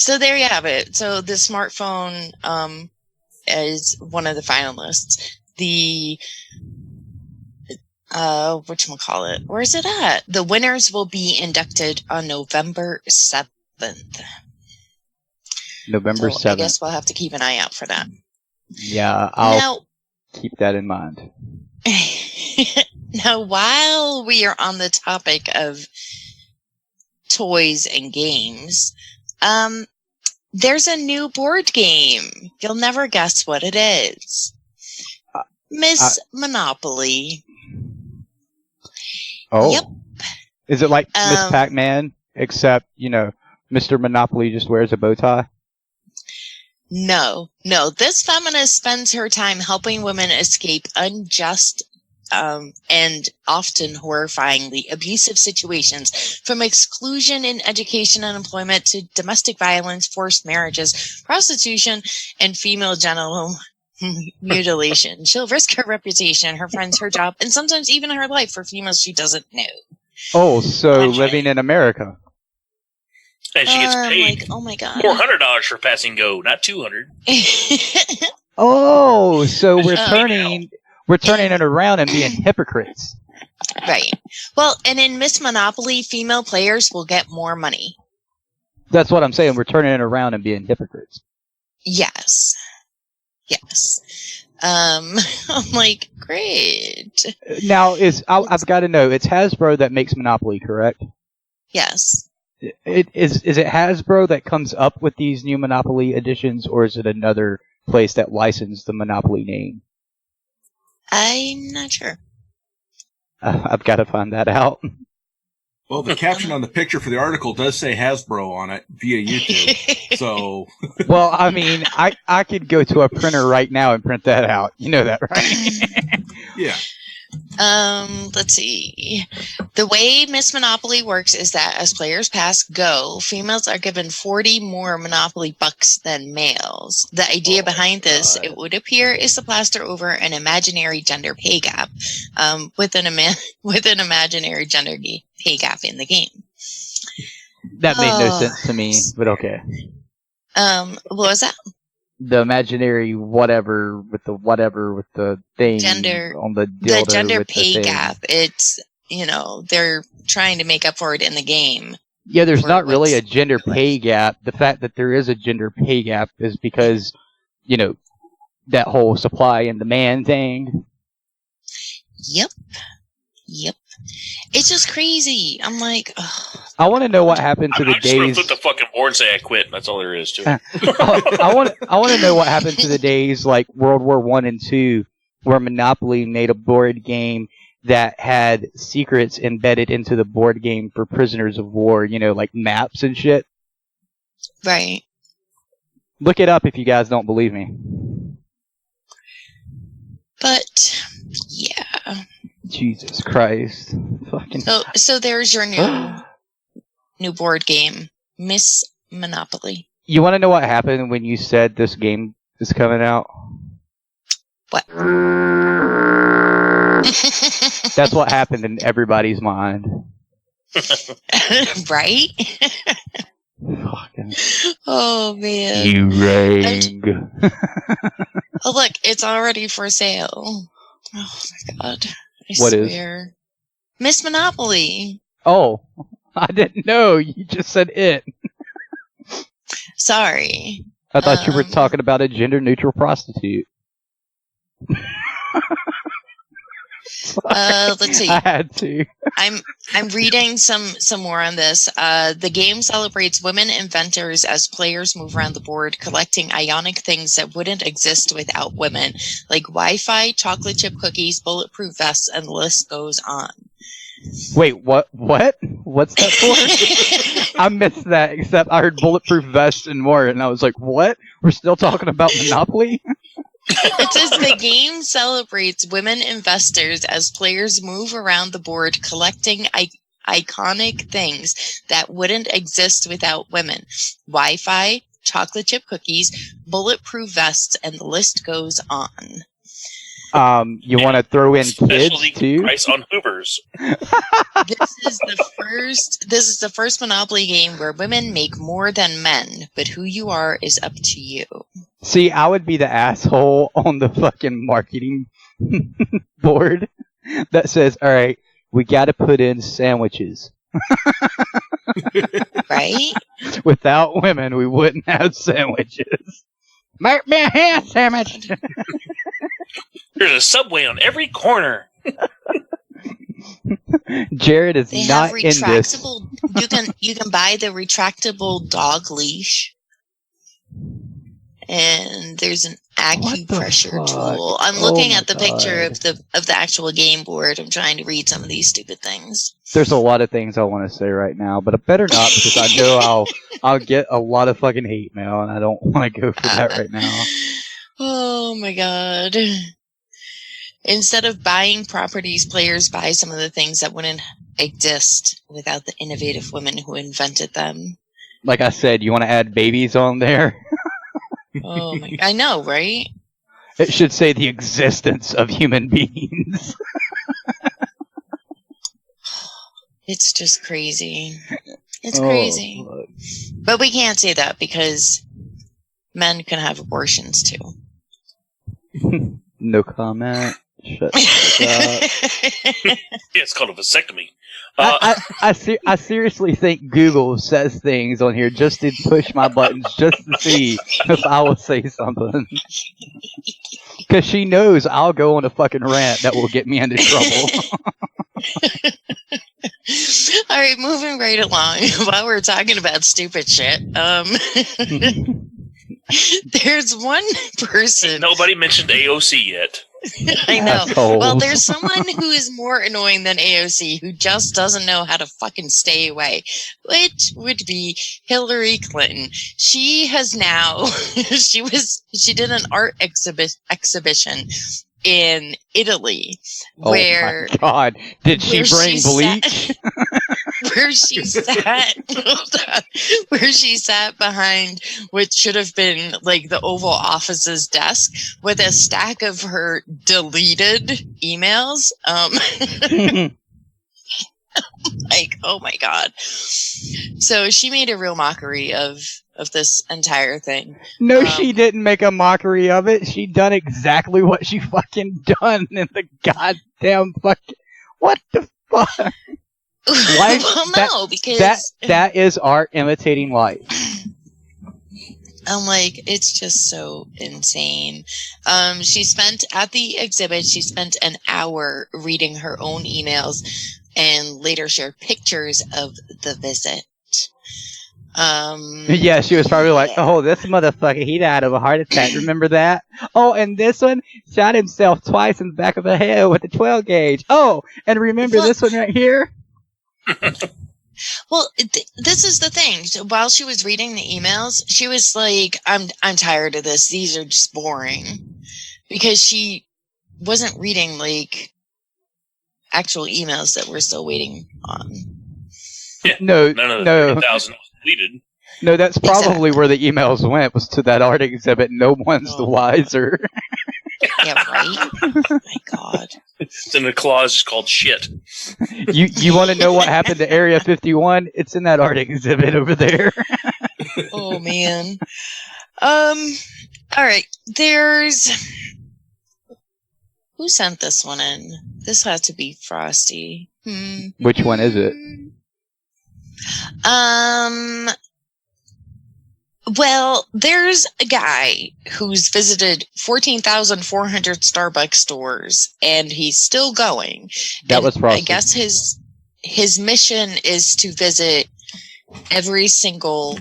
So there you have it. So the smartphone is one of the finalists. The whatchamacallit, where is it at? The winners will be inducted on November 7th. November 7th. I guess we'll have to keep an eye out for that. Yeah, I'll keep that in mind. Now, while we are on the topic of toys and games, there's a new board game. You'll never guess what it is. Miss Monopoly. Oh. Yep. Is it like Miss Pac-Man, except, Mr. Monopoly just wears a bow tie? No. This feminist spends her time helping women escape unjust and often horrifyingly abusive situations, from exclusion in education and employment to domestic violence, forced marriages, prostitution, and female genital mutilation. She'll risk her reputation, her friends, her job, and sometimes even her life for females she doesn't know. Oh, so living in America. And she gets paid oh my God. $400 for passing go, not $200. Oh, so we're turning it around and being hypocrites. Right. Well, and in Miss Monopoly, female players will get more money. That's what I'm saying. We're turning it around and being hypocrites. Yes. I'm like, great. Now, I've got to know, it's Hasbro that makes Monopoly, correct? Yes. Is it Hasbro that comes up with these new Monopoly editions, or is it another place that licensed the Monopoly name? I'm not sure. I've got to find that out. Well, the caption on the picture for the article does say Hasbro on it via YouTube. So, well, I mean, I could go to a printer right now and print that out. You know that, right? Yeah. Let's see. The way Miss Monopoly works is that as players pass go, females are given 40 more Monopoly bucks than males. The idea behind this, it would appear, is to plaster over an imaginary gender pay gap, with an imaginary gender pay gap in the game. That made no sense to me, but okay. What was that? The imaginary whatever with the thing gender on the dildo. The gender with pay the thing. gap. It's, they're trying to make up for it in the game. Yeah, there's not really a gender pay gap. The fact that there is a gender pay gap is because, that whole supply and demand thing. Yep. It's just crazy. I'm like, ugh. I want to know what happened to the I'm just going to days. flip the fucking board and say I quit. That's all there is to it. I want to know what happened to the days like World War I and II, where Monopoly made a board game that had secrets embedded into the board game for prisoners of war. Like maps and shit. Right. Look it up if you guys don't believe me. But yeah. Jesus Christ. Fucking. So there's your new board game, Miss Monopoly. You want to know what happened when you said this game is coming out? What? That's what happened in everybody's mind. Right? Fucking. Oh man. You rang. Oh look, it's already for sale. Oh my God. I What is? swear. Miss Monopoly. Oh, I didn't know. You just said it. Sorry. I thought you were talking about a gender-neutral prostitute. Let's see. I had to. I'm reading some more on this. The game celebrates women inventors as players move around the board, collecting ionic things that wouldn't exist without women, like Wi-Fi, chocolate chip cookies, bulletproof vests, and the list goes on. Wait, what? What's that for? I missed that, except I heard bulletproof vests and more, and I was like, what? We're still talking about Monopoly? It says the game celebrates women investors as players move around the board collecting iconic things that wouldn't exist without women. Wi-Fi, chocolate chip cookies, bulletproof vests, and the list goes on. You want to throw in kids Specialty too? price on Hoovers. This is the first Monopoly game where women make more than men, but who you are is up to you. See, I would be the asshole on the fucking marketing board that says, all right, we got to put in sandwiches. Right? Without women, we wouldn't have sandwiches. Make me a ham sandwich. There's a Subway on every corner. Jared is They not have in this. retractable. You can buy the retractable dog leash, and there's an acupressure tool. I'm looking at the picture of the actual game board. I'm trying to read some of these stupid things. There's a lot of things I want to say right now, but I better not because I know I'll get a lot of fucking hate mail, and I don't want to go for that right now. Oh my god. Instead of buying properties, players buy some of the things that wouldn't exist without the innovative women who invented them. Like I said, you want to add babies on there? Oh my! I know, right? It should say the existence of human beings. It's just crazy. It's crazy. But we can't say that because men can have abortions too. No comment. Shut the fuck up. Yeah, it's called a vasectomy. I seriously think Google says things on here just to push my buttons, just to see if I will say something. Because she knows I'll go on a fucking rant that will get me into trouble. All right, moving right along. While we're talking about stupid shit, there's one person. Nobody mentioned AOC yet. I know. Assholes. Well, there's someone who is more annoying than AOC who just doesn't know how to fucking stay away, which would be Hillary Clinton. She has now, she did an art exhibition in Italy where. Oh my god. Did she bring bleach? Where she sat, where she sat behind what should have been like the Oval Office's desk with a stack of her deleted emails. Like, oh my god! So she made a real mockery of this entire thing. No, she didn't make a mockery of it. She done exactly what she fucking done in the goddamn fucking. What the fuck? Life, Well, no, because that is art imitating life. I'm like, it's just so insane. She spent at the exhibit. She spent an hour reading her own emails, and later shared pictures of the visit. Yeah, she was probably like, "Oh, this motherfucker, he died of a heart attack. Remember that? Oh, and this one shot himself twice in the back of the head with a 12 gauge. Oh, and remember this one right here." Well, this is the thing. So while she was reading the emails, she was like, I'm tired of this. These are just boring. Because she wasn't reading, like, actual emails that we're still waiting on. Yeah, No, none of the no. 30,000 was deleted. No, that's probably where the emails went, was to that art exhibit. No one's the wiser. Yeah, right? Oh my god. It's in a clause called shit. You want to know what happened to Area 51? It's in that art exhibit over there. Oh man. All right. There's who sent this one in? This had to be Frosty. Which one is it? Well, there's a guy who's visited 14,400 Starbucks stores, and he's still going. That was Frosty. I guess his mission is to visit every single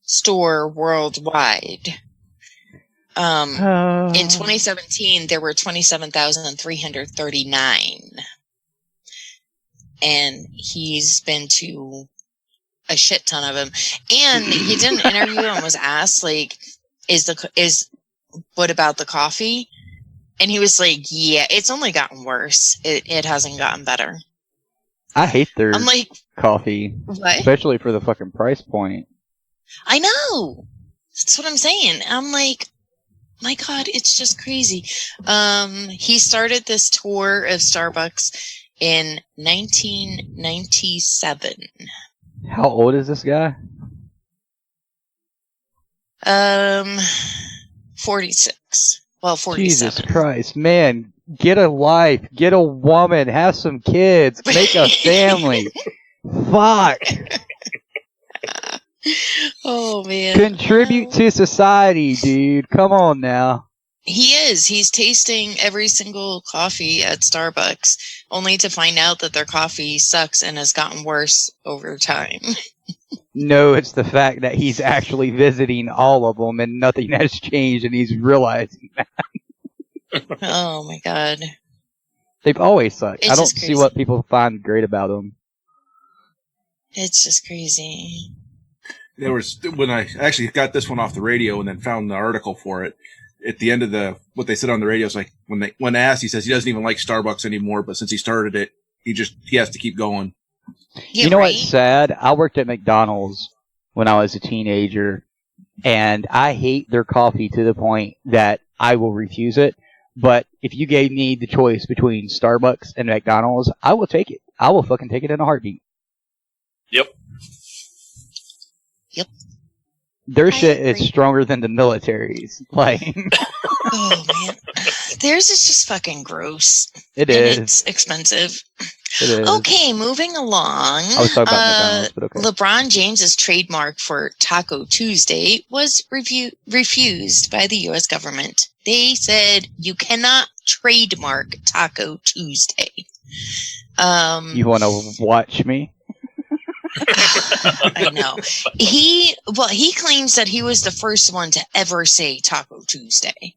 store worldwide. In 2017, there were 27,339. And he's been to a shit ton of them. And he did an interview and was asked, like, what about the coffee? And he was like, yeah, it's only gotten worse. It hasn't gotten better. I hate their I'm like, coffee, what? especially for the fucking price point. I know. That's what I'm saying. I'm like, my God, it's just crazy. He started this tour of Starbucks in 1997. How old is this guy? 46. Well, 47. Jesus Christ, man. Get a life. Get a woman. Have some kids. Make a family. Fuck. Oh, man. Contribute to society, dude. Come on now. He is. He's tasting every single coffee at Starbucks, only to find out that their coffee sucks and has gotten worse over time. No, it's the fact that he's actually visiting all of them and nothing has changed and he's realizing that. Oh, my God. They've always sucked. It's I don't just see crazy. what people find great about them. It's just crazy. There was, when I actually got this one off the radio and then found the article for it, at the end of what they said on the radio is like, when asked, he says he doesn't even like Starbucks anymore, but since he started it, he has to keep going. Yeah, you know right? what's sad? I worked at McDonald's when I was a teenager, and I hate their coffee to the point that I will refuse it. But if you gave me the choice between Starbucks and McDonald's, I will take it. I will fucking take it in a heartbeat. Yep. Their shit is stronger than the military's. Like, Oh, man. Theirs is just fucking gross. It And is. It's expensive. It is. Okay, moving along. I was talking about McDonald's, but okay. LeBron James's trademark for Taco Tuesday was refused by the U.S. government. They said you cannot trademark Taco Tuesday. You want to watch me? I know. He claims that he was the first one to ever say Taco Tuesday.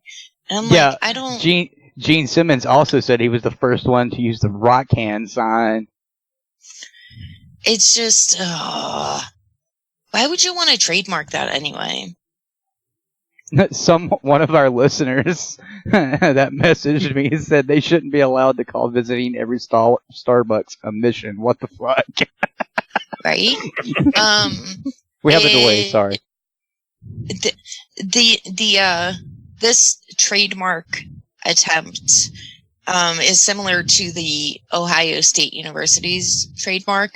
And I'm like, I don't. Gene Simmons also said he was the first one to use the rock hand sign. It's just, why would you want to trademark that anyway? One of our listeners that messaged me said they shouldn't be allowed to call visiting every Starbucks a mission. What the fuck? Right? We have a delay. Sorry. This trademark attempt is similar to the Ohio State University's trademark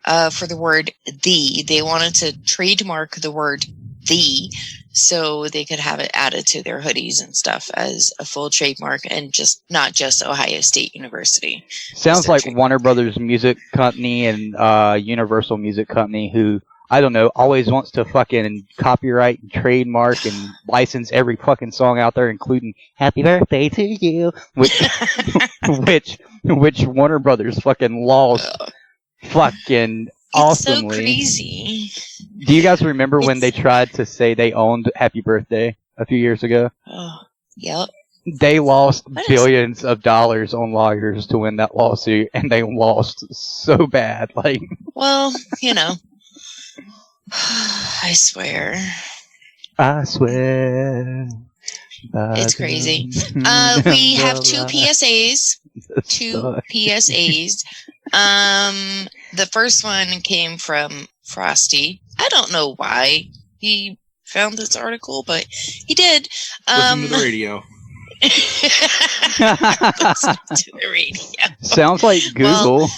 for the word "the." They wanted to trademark the word "the" so they could have it added to their hoodies and stuff as a full trademark, and not just Ohio State University. Sounds like Warner Brothers Music Company and Universal Music Company, who, I don't know, always wants to fucking copyright and trademark and license every fucking song out there, including "Happy Birthday to You," which Warner Brothers fucking lost fucking awesomely. It's so crazy. Do you guys remember when they tried to say they owned Happy Birthday a few years ago? Oh, yep. They lost billions of dollars on lawyers to win that lawsuit, and they lost so bad. Like, well, you know. I swear. It's crazy. We have two PSAs. The first one came from Frosty. I don't know why he found this article, but he did. Listen to the radio. Listen to the radio. Sounds like Google.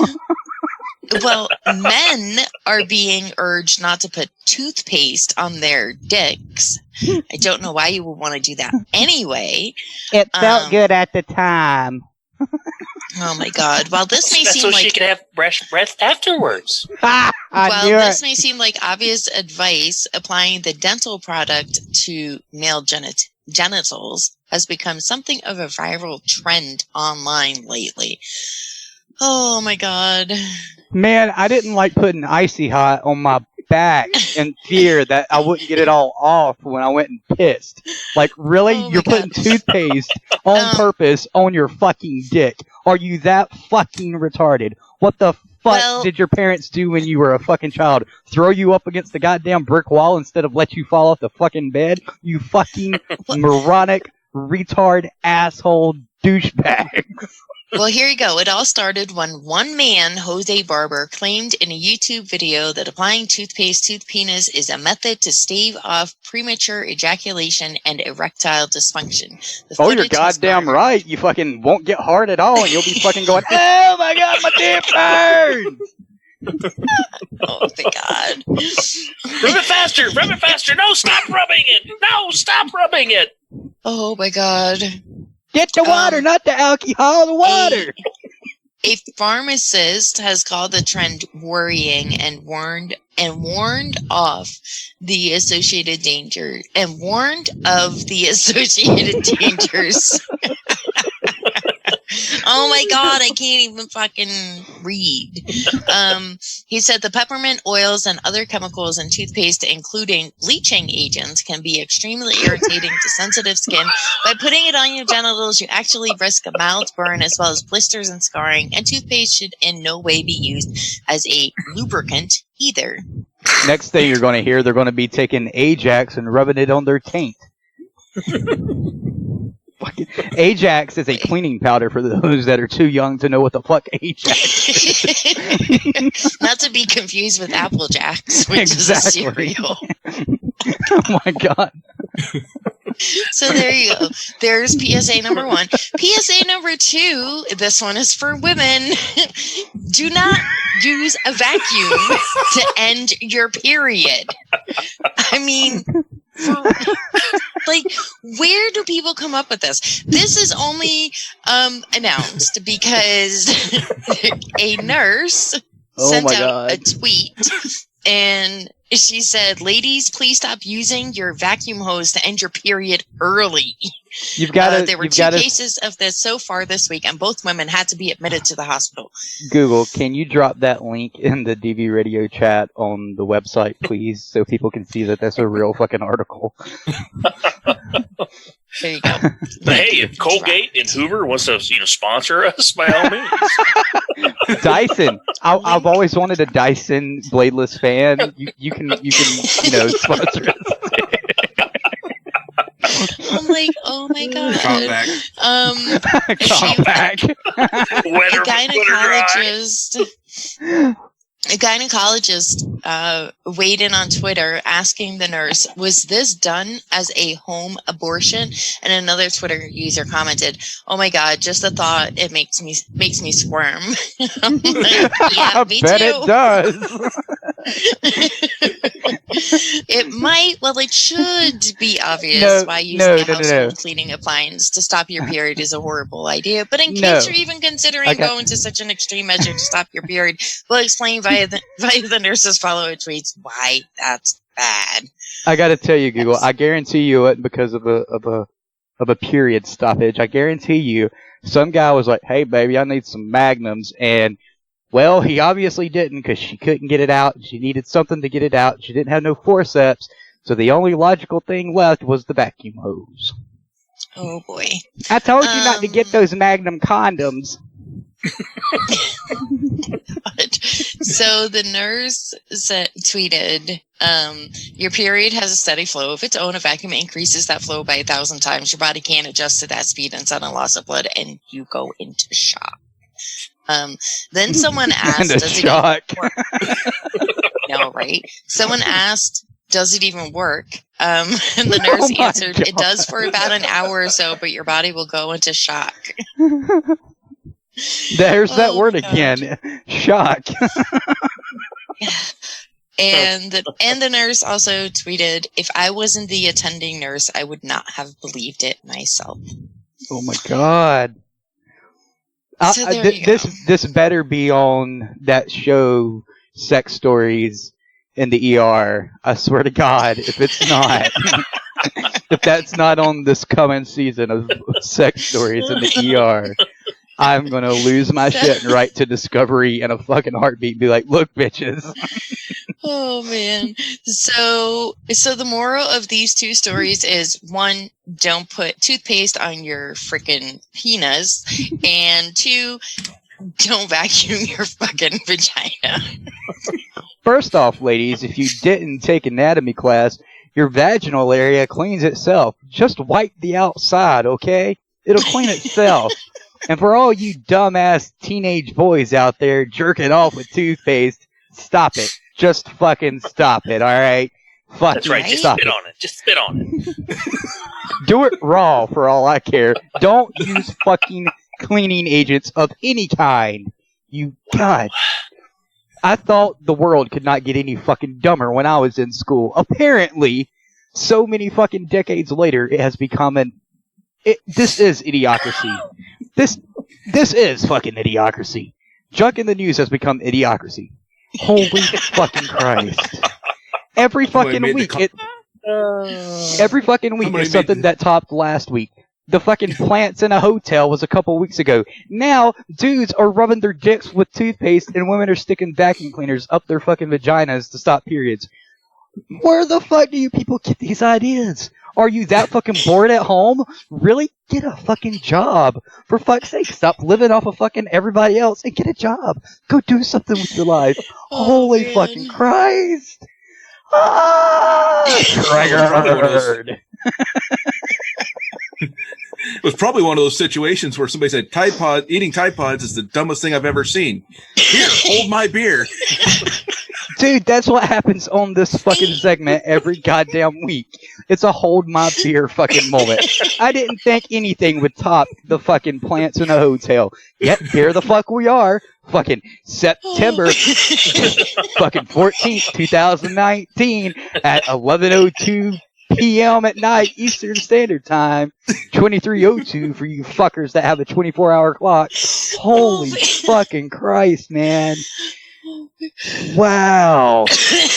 Well, men are being urged not to put toothpaste on their dicks. I don't know why you would want to do that anyway. It felt good at the time. Oh my God! While this may That's seem so like she could have fresh breath afterwards. while this may seem like obvious advice, applying the dental product to male genitals has become something of a viral trend online lately. Oh my God. Man, I didn't like putting Icy Hot on my back in fear that I wouldn't get it all off when I went and pissed. Like, really? You're putting toothpaste on purpose on your fucking dick. Are you that fucking retarded? What the fuck did your parents do when you were a fucking child? Throw you up against the goddamn brick wall instead of let you fall off the fucking bed? You fucking moronic, retard, asshole, douchebags. Well, here you go. It all started when one man, Jose Barber, claimed in a YouTube video that applying toothpaste to the penis is a method to stave off premature ejaculation and erectile dysfunction. The Oh, you're footage was goddamn right. You fucking won't get hard at all, and you'll be fucking going, oh my god, my dick burns! Oh, thank God. Rub it faster! Rub it faster! No, stop rubbing it! No, stop rubbing it! Oh my God. Get the water, not the alcohol, the water! A pharmacist has called the trend worrying and warned off the associated danger and warned of the associated dangers. Oh my God, I can't even fucking read. He said the peppermint oils and other chemicals in toothpaste, including bleaching agents, can be extremely irritating to sensitive skin. By putting it on your genitals, you actually risk a mild burn as well as blisters and scarring, and toothpaste should in no way be used as a lubricant either. Next thing you're going to hear, they're going to be taking Ajax and rubbing it on their taint. Ajax is a cleaning powder for those that are too young to know what the fuck Ajax is. Not to be confused with Apple Jacks, which is a cereal. Oh my God. So there you go. There's PSA number 1. PSA number 2, this one is for women. Do not use a vacuum to end your period. I mean, like, where do people come up with this? This is only announced because a nurse sent out a tweet, and she said, "Ladies, please stop using your vacuum hose to end your period early." You've got there were 2 cases of this so far this week, and both women had to be admitted to the hospital. Google, can you drop that link in the DV radio chat on the website, please, so people can see that that's a real fucking article? There you go. But hey, if Colgate and Hoover wants to, sponsor us, by all means. Dyson. I've always wanted a Dyson bladeless fan. You can sponsor us. I'm like, oh my God. A gynecologist weighed in on Twitter asking the nurse, was this done as a home abortion? And another Twitter user commented, oh my God, just the thought, it makes me squirm. I'm like, yeah, me bet too. it does. It should be obvious why using a household cleaning appliance to stop your period is a horrible idea. But in case you're even considering going to such an extreme measure to stop your period, we'll explain via the nurse's follow-up tweets why that's bad. I gotta tell you, Google, I guarantee you it wasn't because of a period stoppage. I guarantee you some guy was like, hey baby, I need some Magnums, and well, he obviously didn't because she couldn't get it out. She needed something to get it out. She didn't have no forceps, so the only logical thing left was the vacuum hose. Oh boy. I told you not to get those Magnum condoms. So the nurse tweeted, your period has a steady flow of its own. A vacuum increases that flow by 1,000 times. Your body can't adjust to that speed and sudden loss of blood, and you go into shock. Then someone asked, does it even work? No, right? Someone asked, does it even work? And the nurse answered, it does for about an hour or so, but your body will go into shock. There's that word again. Shock. And the nurse also tweeted, if I wasn't the attending nurse, I would not have believed it myself. Oh my God. So this better be on that show, Sex Stories in the ER. I swear to God, if it's not, if that's not on this coming season of Sex Stories in the ER, I'm gonna lose my shit and write to Discovery in a fucking heartbeat and be like, look, bitches. Oh man. So the moral of these 2 stories is, 1, don't put toothpaste on your freaking penis, and 2, don't vacuum your fucking vagina. First off, ladies, if you didn't take anatomy class, your vaginal area cleans itself. Just wipe the outside, okay? It'll clean itself. And for all you dumbass teenage boys out there jerking off with toothpaste, stop it. Just fucking stop it, alright? That's right. Just stop spit it. on it. Just spit on it. Do it raw for all I care. Don't use fucking cleaning agents of any kind. God. I thought the world could not get any fucking dumber when I was in school. Apparently, so many fucking decades later, it has become this is idiocracy. This is fucking idiocracy. Junk in the news has become idiocracy. Holy fucking Christ. Every fucking week, every fucking week is something that topped last week. The fucking plants in a hotel was a couple weeks ago. Now, dudes are rubbing their dicks with toothpaste and women are sticking vacuum cleaners up their fucking vaginas to stop periods. Where the fuck do you people get these ideas? Are you that fucking bored at home? Really? Get a fucking job. For fuck's sake, stop living off of fucking everybody else and get a job. Go do something with your life. Holy fucking Christ. Triggered. It was probably one of those situations where somebody said, eating Tide Pods is the dumbest thing I've ever seen. Here, hold my beer. Dude, that's what happens on this fucking segment every goddamn week. It's a hold my beer fucking moment. I didn't think anything would top the fucking plants in a hotel. Yet, here the fuck we are. Fucking September fucking 14th, 2019 at 11:02 p.m. at night Eastern Standard Time. 23:02 for you fuckers that have a 24-hour clock. Holy fucking Christ, man. Wow.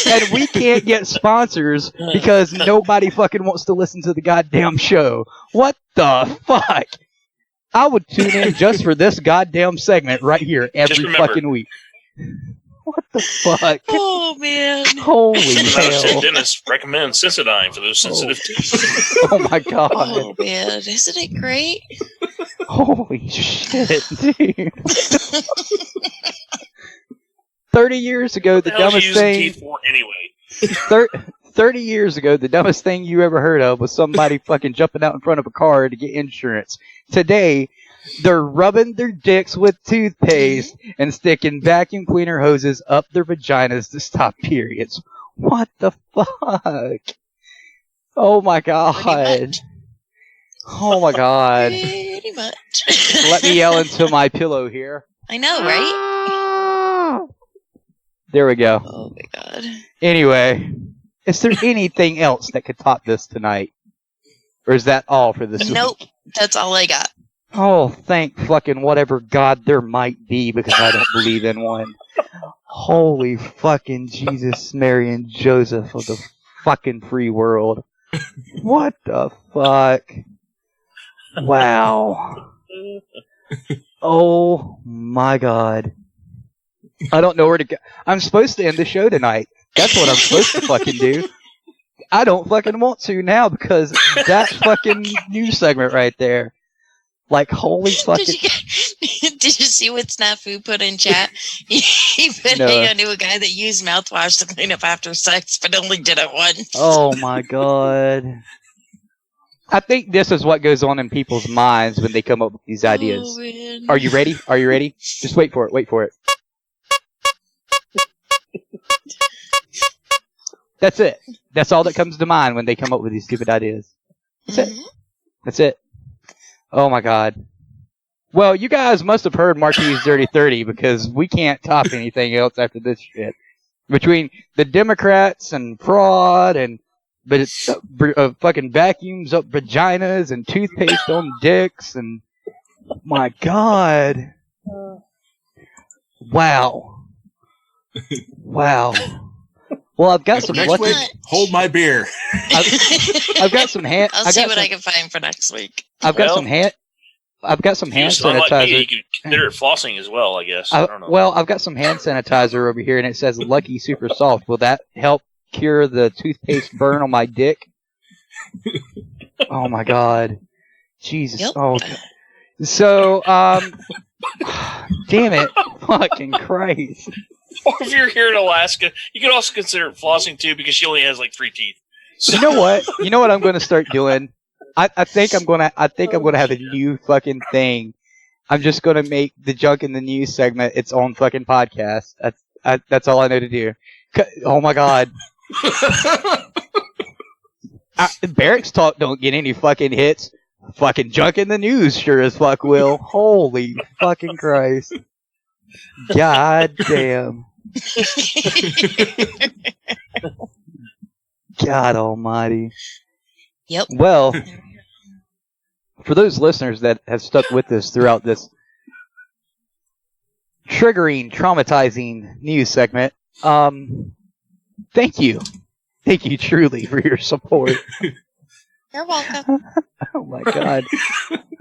And we can't get sponsors because nobody fucking wants to listen to the goddamn show. What the fuck? I would tune in just for this goddamn segment right here every fucking week. What the fuck? Oh, man. Holy hell. Dennis recommends Sensodyne for those sensitive teeth. Oh, my God. Oh, man. Isn't it great? Holy shit, dude. 30 years ago, the dumbest thing... teeth for anyway? 30 years ago, the dumbest thing you ever heard of was somebody fucking jumping out in front of a car to get insurance. Today, they're rubbing their dicks with toothpaste and sticking vacuum cleaner hoses up their vaginas to stop periods. What the fuck? Oh my God. Oh my God. Pretty much. Let me yell into my pillow here. I know, right? There we go. Oh my God. Anyway, is there anything else that could top this tonight? Or is that all for this week? Nope. That's all I got. Oh, thank fucking whatever God there might be, because I don't believe in one. Holy fucking Jesus, Mary, and Joseph of the fucking free world. What the fuck? Wow. Oh my God. I don't know where to go. I'm supposed to end the show tonight. That's what I'm supposed to fucking do. I don't fucking want to now because that fucking news segment right there. Like, holy fucking... Did you see what Snafu put in chat? He put, No. hey, I knew a guy that used mouthwash to clean up after sex, but only did it once. Oh my God. I think this is what goes on in people's minds when they come up with these ideas. Oh, man. Are you ready? Are you ready? Just wait for it. Wait for it. That's it. That's all that comes to mind when they come up with these stupid ideas. That's it. That's it. Oh my God. Well, you guys must have heard Marquis Dirty 30 because we can't top anything else after this shit. Between the Democrats and fraud and fucking vacuums up vaginas and toothpaste on dicks and my God. Wow. Wow. Well, I've got some Next lucky... week, hold my beer. I've got some hand... I'll see what I can find for next week. I've got some hand Unlike me, sanitizer. you could consider it flossing as well, I guess. I don't know. Well, I've got some hand sanitizer over here, and it says Lucky Super Soft. Will that help cure the toothpaste burn on my dick? Oh my God, Jesus! Yep. Oh, so damn it, fucking Christ! Or if you're here in Alaska, you could also consider it flossing too, because she only has like 3 teeth. So. You know what? You know what I'm going to start doing? I think I'm gonna have a new fucking thing, I'm just gonna make the junk in the news segment its own fucking podcast. That's all I know to do. Oh my god. Barracks Talk don't get any fucking hits. Fucking junk in the news sure as fuck will. Holy fucking Christ. God damn. God almighty. Yep. Well, for those listeners that have stuck with us throughout this triggering, traumatizing news segment, thank you. Thank you truly for your support. You're welcome. Oh my god.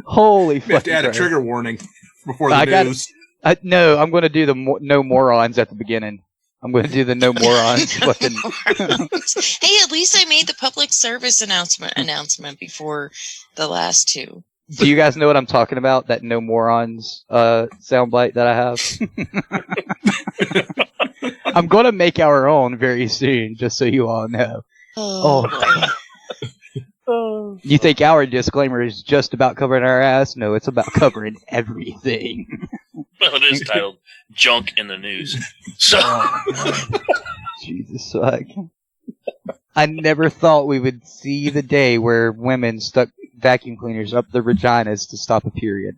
Holy fuck. We have to add a trigger warning before the news. No, I'm going to do the no morons at the beginning. I'm going to do the no morons. Fucking. Hey, at least I made the public service announcement before the last two. Do you guys know what I'm talking about? That no morons soundbite that I have? I'm going to make our own very soon, just so you all know. Oh. You think our disclaimer is just about covering our ass? No, it's about covering everything. Well, it is titled Junk in the News. So, Jesus fuck. I never thought we would see the day where women stuck vacuum cleaners up their vaginas to stop a period.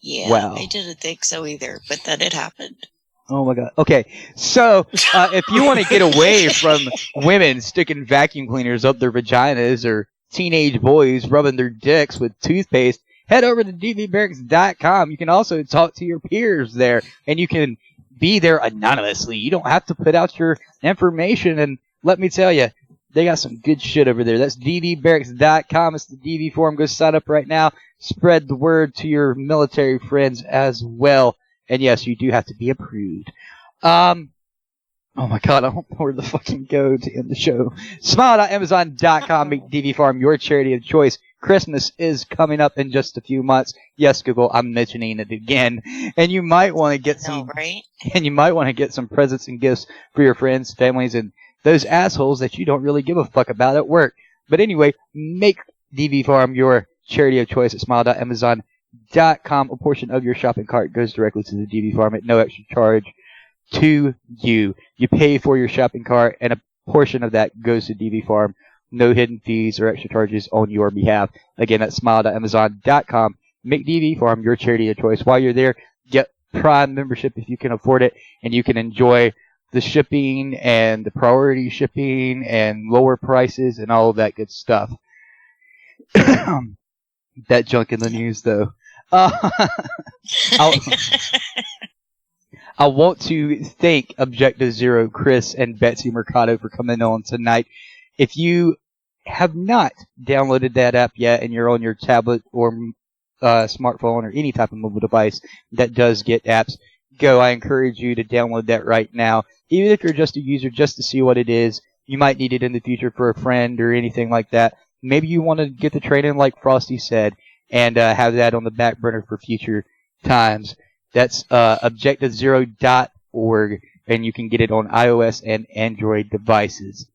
Yeah, wow. I didn't think so either, but then it happened. Oh my god. Okay, so if you want to get away from women sticking vacuum cleaners up their vaginas or teenage boys rubbing their dicks with toothpaste, head over to dvbarracks.com. You can also talk to your peers there, and you can be there anonymously. You don't have to put out your information, and let me tell you, they got some good shit over there. That's dvbarracks.com. It's the DV forum. Go sign up right now. Spread the word to your military friends as well. And yes, you do have to be approved. Oh my god, I don't know where to fucking go to end the show. Smile.amazon.com. Make DV Farm your charity of choice. Christmas is coming up in just a few months. Yes, Google, I'm mentioning it again. And you might want to get some, right? And you might want to get some presents and gifts for your friends, families, and those assholes that you don't really give a fuck about at work. But anyway, make DV Farm your charity of choice at smile.amazon.com. A portion of your shopping cart goes directly to the DV Farm at no extra charge to you. You pay for your shopping cart, and a portion of that goes to DV Farm. No hidden fees or extra charges on your behalf. Again, that's smile.amazon.com. Make DV Farm your charity of choice. While you're there, get Prime membership if you can afford it, and you can enjoy the shipping and the priority shipping and lower prices and all of that good stuff. That junk in the news, though. I want to thank Objective Zero, Chris, and Betsy Mercado for coming on tonight. If you have not downloaded that app yet and you're on your tablet or smartphone or any type of mobile device that does get apps, go. I encourage you to download that right now. Even if you're just a user, just to see what it is. You might need it in the future for a friend or anything like that. Maybe you want to get the training like Frosty said and have that on the back burner for future times. That's objectivezero.org, and you can get it on iOS and Android devices.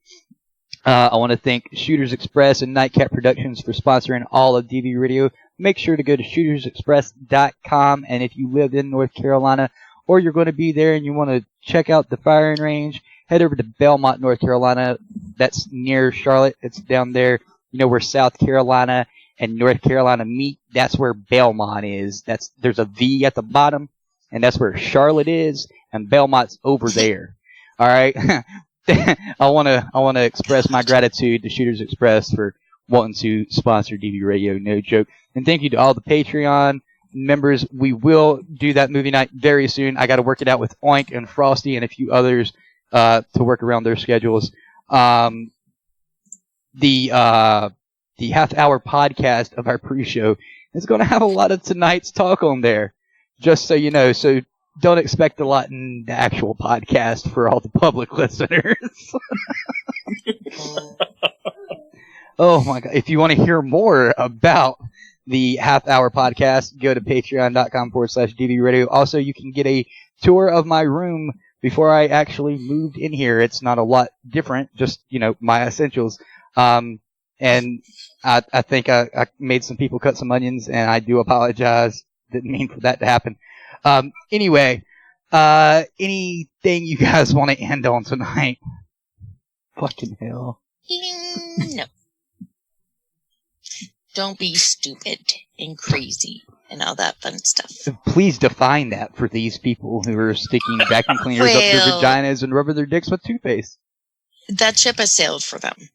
I want to thank Shooters Express and Nightcap Productions for sponsoring all of DV Radio. Make sure to go to shootersexpress.com, and if you live in North Carolina or you're going to be there and you want to check out the firing range, head over to Belmont, North Carolina. That's near Charlotte. It's down there, you know, where South Carolina and North Carolina meet. That's where Belmont is. There's a V at the bottom, and that's where Charlotte is, and Belmont's over there. All right. I want to express my gratitude to Shooters Express for wanting to sponsor DV Radio, no joke. And thank you to all the Patreon members. We will do that movie night very soon. I got to work it out with Oink and Frosty and a few others to work around their schedules. The half-hour podcast of our pre-show is going to have a lot of tonight's talk on there, just so you know. So don't expect a lot in the actual podcast for all the public listeners. Oh my god. If you want to hear more about the half-hour podcast, go to patreon.com/DVRadio. Also, you can get a tour of my room before I actually moved in here. It's not a lot different, just, you know, my essentials. And I think I made some people cut some onions, and I do apologize. Didn't mean for that to happen. Anyway, anything you guys want to end on tonight? Fucking hell. No. Don't be stupid and crazy and all that fun stuff. Please define that for these people who are sticking vacuum cleaners up their vaginas and rubbing their dicks with toothpaste. That ship has sailed for them.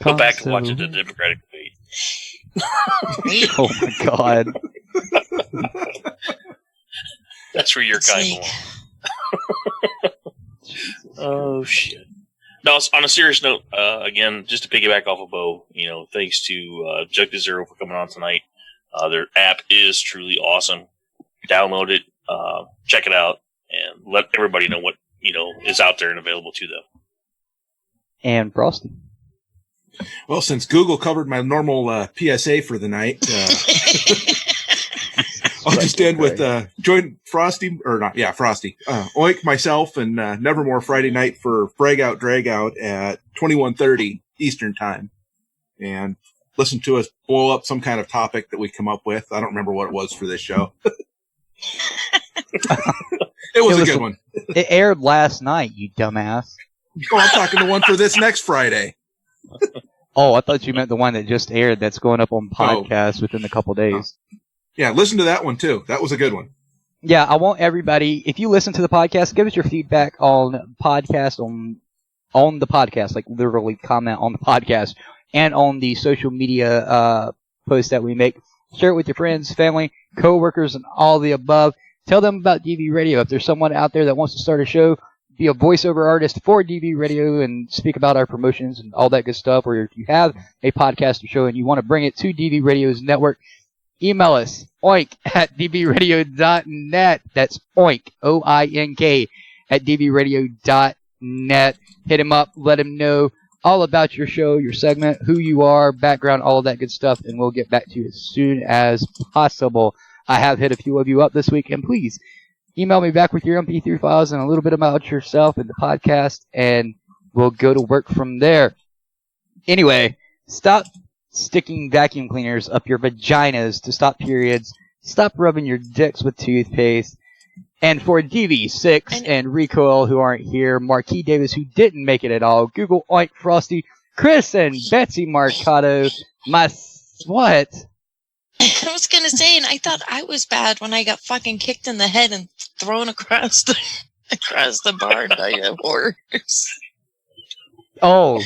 Go back and watch the Democratic debate. Oh my god. That's where your guy belongs. Oh shit. No, on a serious note, again, just to piggyback off of Bo, thanks to Objective Zero for coming on tonight. Their app is truly awesome. Download it, check it out, and let everybody know what is out there and available to them. And Frosty. Well, since Google covered my normal PSA for the night, I'll just end with join Frosty, or not, yeah, Frosty. Oink, myself, and Nevermore Friday night for Frag Out Drag Out at 21:30 Eastern Time. And listen to us blow up some kind of topic that we come up with. I don't remember what it was for this show. It was a good one. It aired last night, you dumbass. Oh, I'm talking the one for this next Friday. Oh, I thought you meant the one that just aired that's going up on podcast within a couple days. Yeah, listen to that one too. That was a good one. Yeah, I want everybody, if you listen to the podcast, give us your feedback on podcast, on the podcast, like literally comment on the podcast and on the social media posts that we make. Share it with your friends, family, co-workers, and all the above. Tell them about DV Radio. If there's someone out there that wants to start a show, be a voiceover artist for DV Radio and speak about our promotions and all that good stuff, or if you have a podcast or show and you want to bring it to DV Radio's network, email us, oink@dvradio.net. That's oink, O-I-N-K, at dvradio.net. Hit him up, let him know all about your show, your segment, who you are, background, all of that good stuff, and we'll get back to you as soon as possible. I have hit a few of you up this week, and please email me back with your MP3 files and a little bit about yourself and the podcast, and we'll go to work from there. Anyway, stop sticking vacuum cleaners up your vaginas to stop periods. Stop rubbing your dicks with toothpaste. And for DV6 and Recoil, who aren't here, Marquis Davis, who didn't make it at all, Google Oink Frosty, Chris and Betsy Mercado, what? I was going to say, and I thought I was bad when I got fucking kicked in the head and thrown across the barn by a horse. Oh,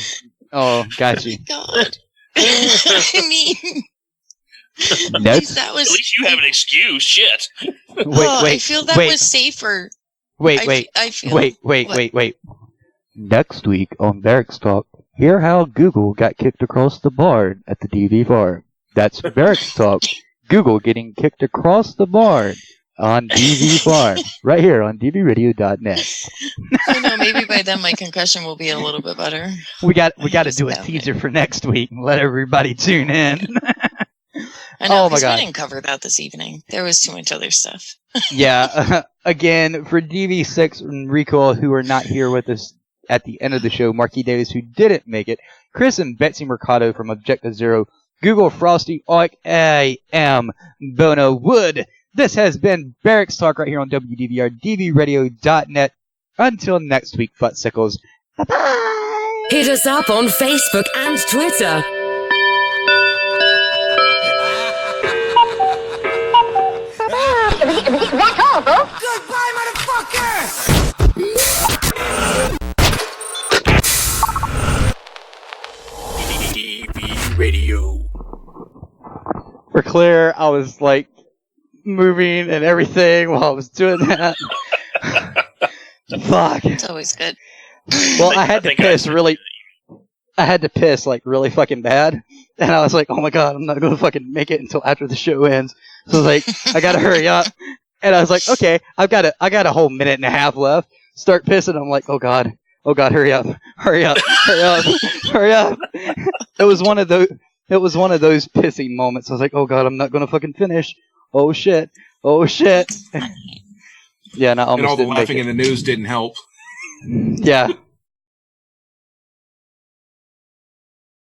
got you. God. I mean, at least you have an excuse. Shit. I feel that was safer. Wait. Next week on Barracks Talk, hear how Google got kicked across the barn at the DV farm. That's Barracks Talk. Google getting kicked across the barn on DV farm, right here on dvradio.net. I know, maybe by then my concussion will be a little bit better. We got to do a teaser for next week and let everybody tune in. I know, oh my God. We didn't cover that this evening. There was too much other stuff. Yeah. Again, for DV6 and Recoil, who are not here with us at the end of the show, Marquis Davis, who didn't make it, Chris and Betsy Mercado from Objective Zero, Google Frosty, Oink, A.M. Bono Wood. This has been Barracks Talk right here on WDVR, dvradio.net. Until next week, Futsickles. Bye-bye! Hit us up on Facebook and Twitter. That's all, folks. Goodbye, motherfucker! DV Radio. We're clear. I was like moving and everything while I was doing that. Fuck. It's always good. Well, I had to piss really fucking bad. And I was like, oh my God, I'm not going to fucking make it until after the show ends. So I was like, I got to hurry up. And I was like, okay, I got a whole minute and a half left. Start pissing. I'm like, oh God, hurry up. It was one of those pissing moments. I was like, oh God, I'm not going to fucking finish. Oh shit. Yeah, and I almost and all the didn't laughing make in the news didn't help. Yeah.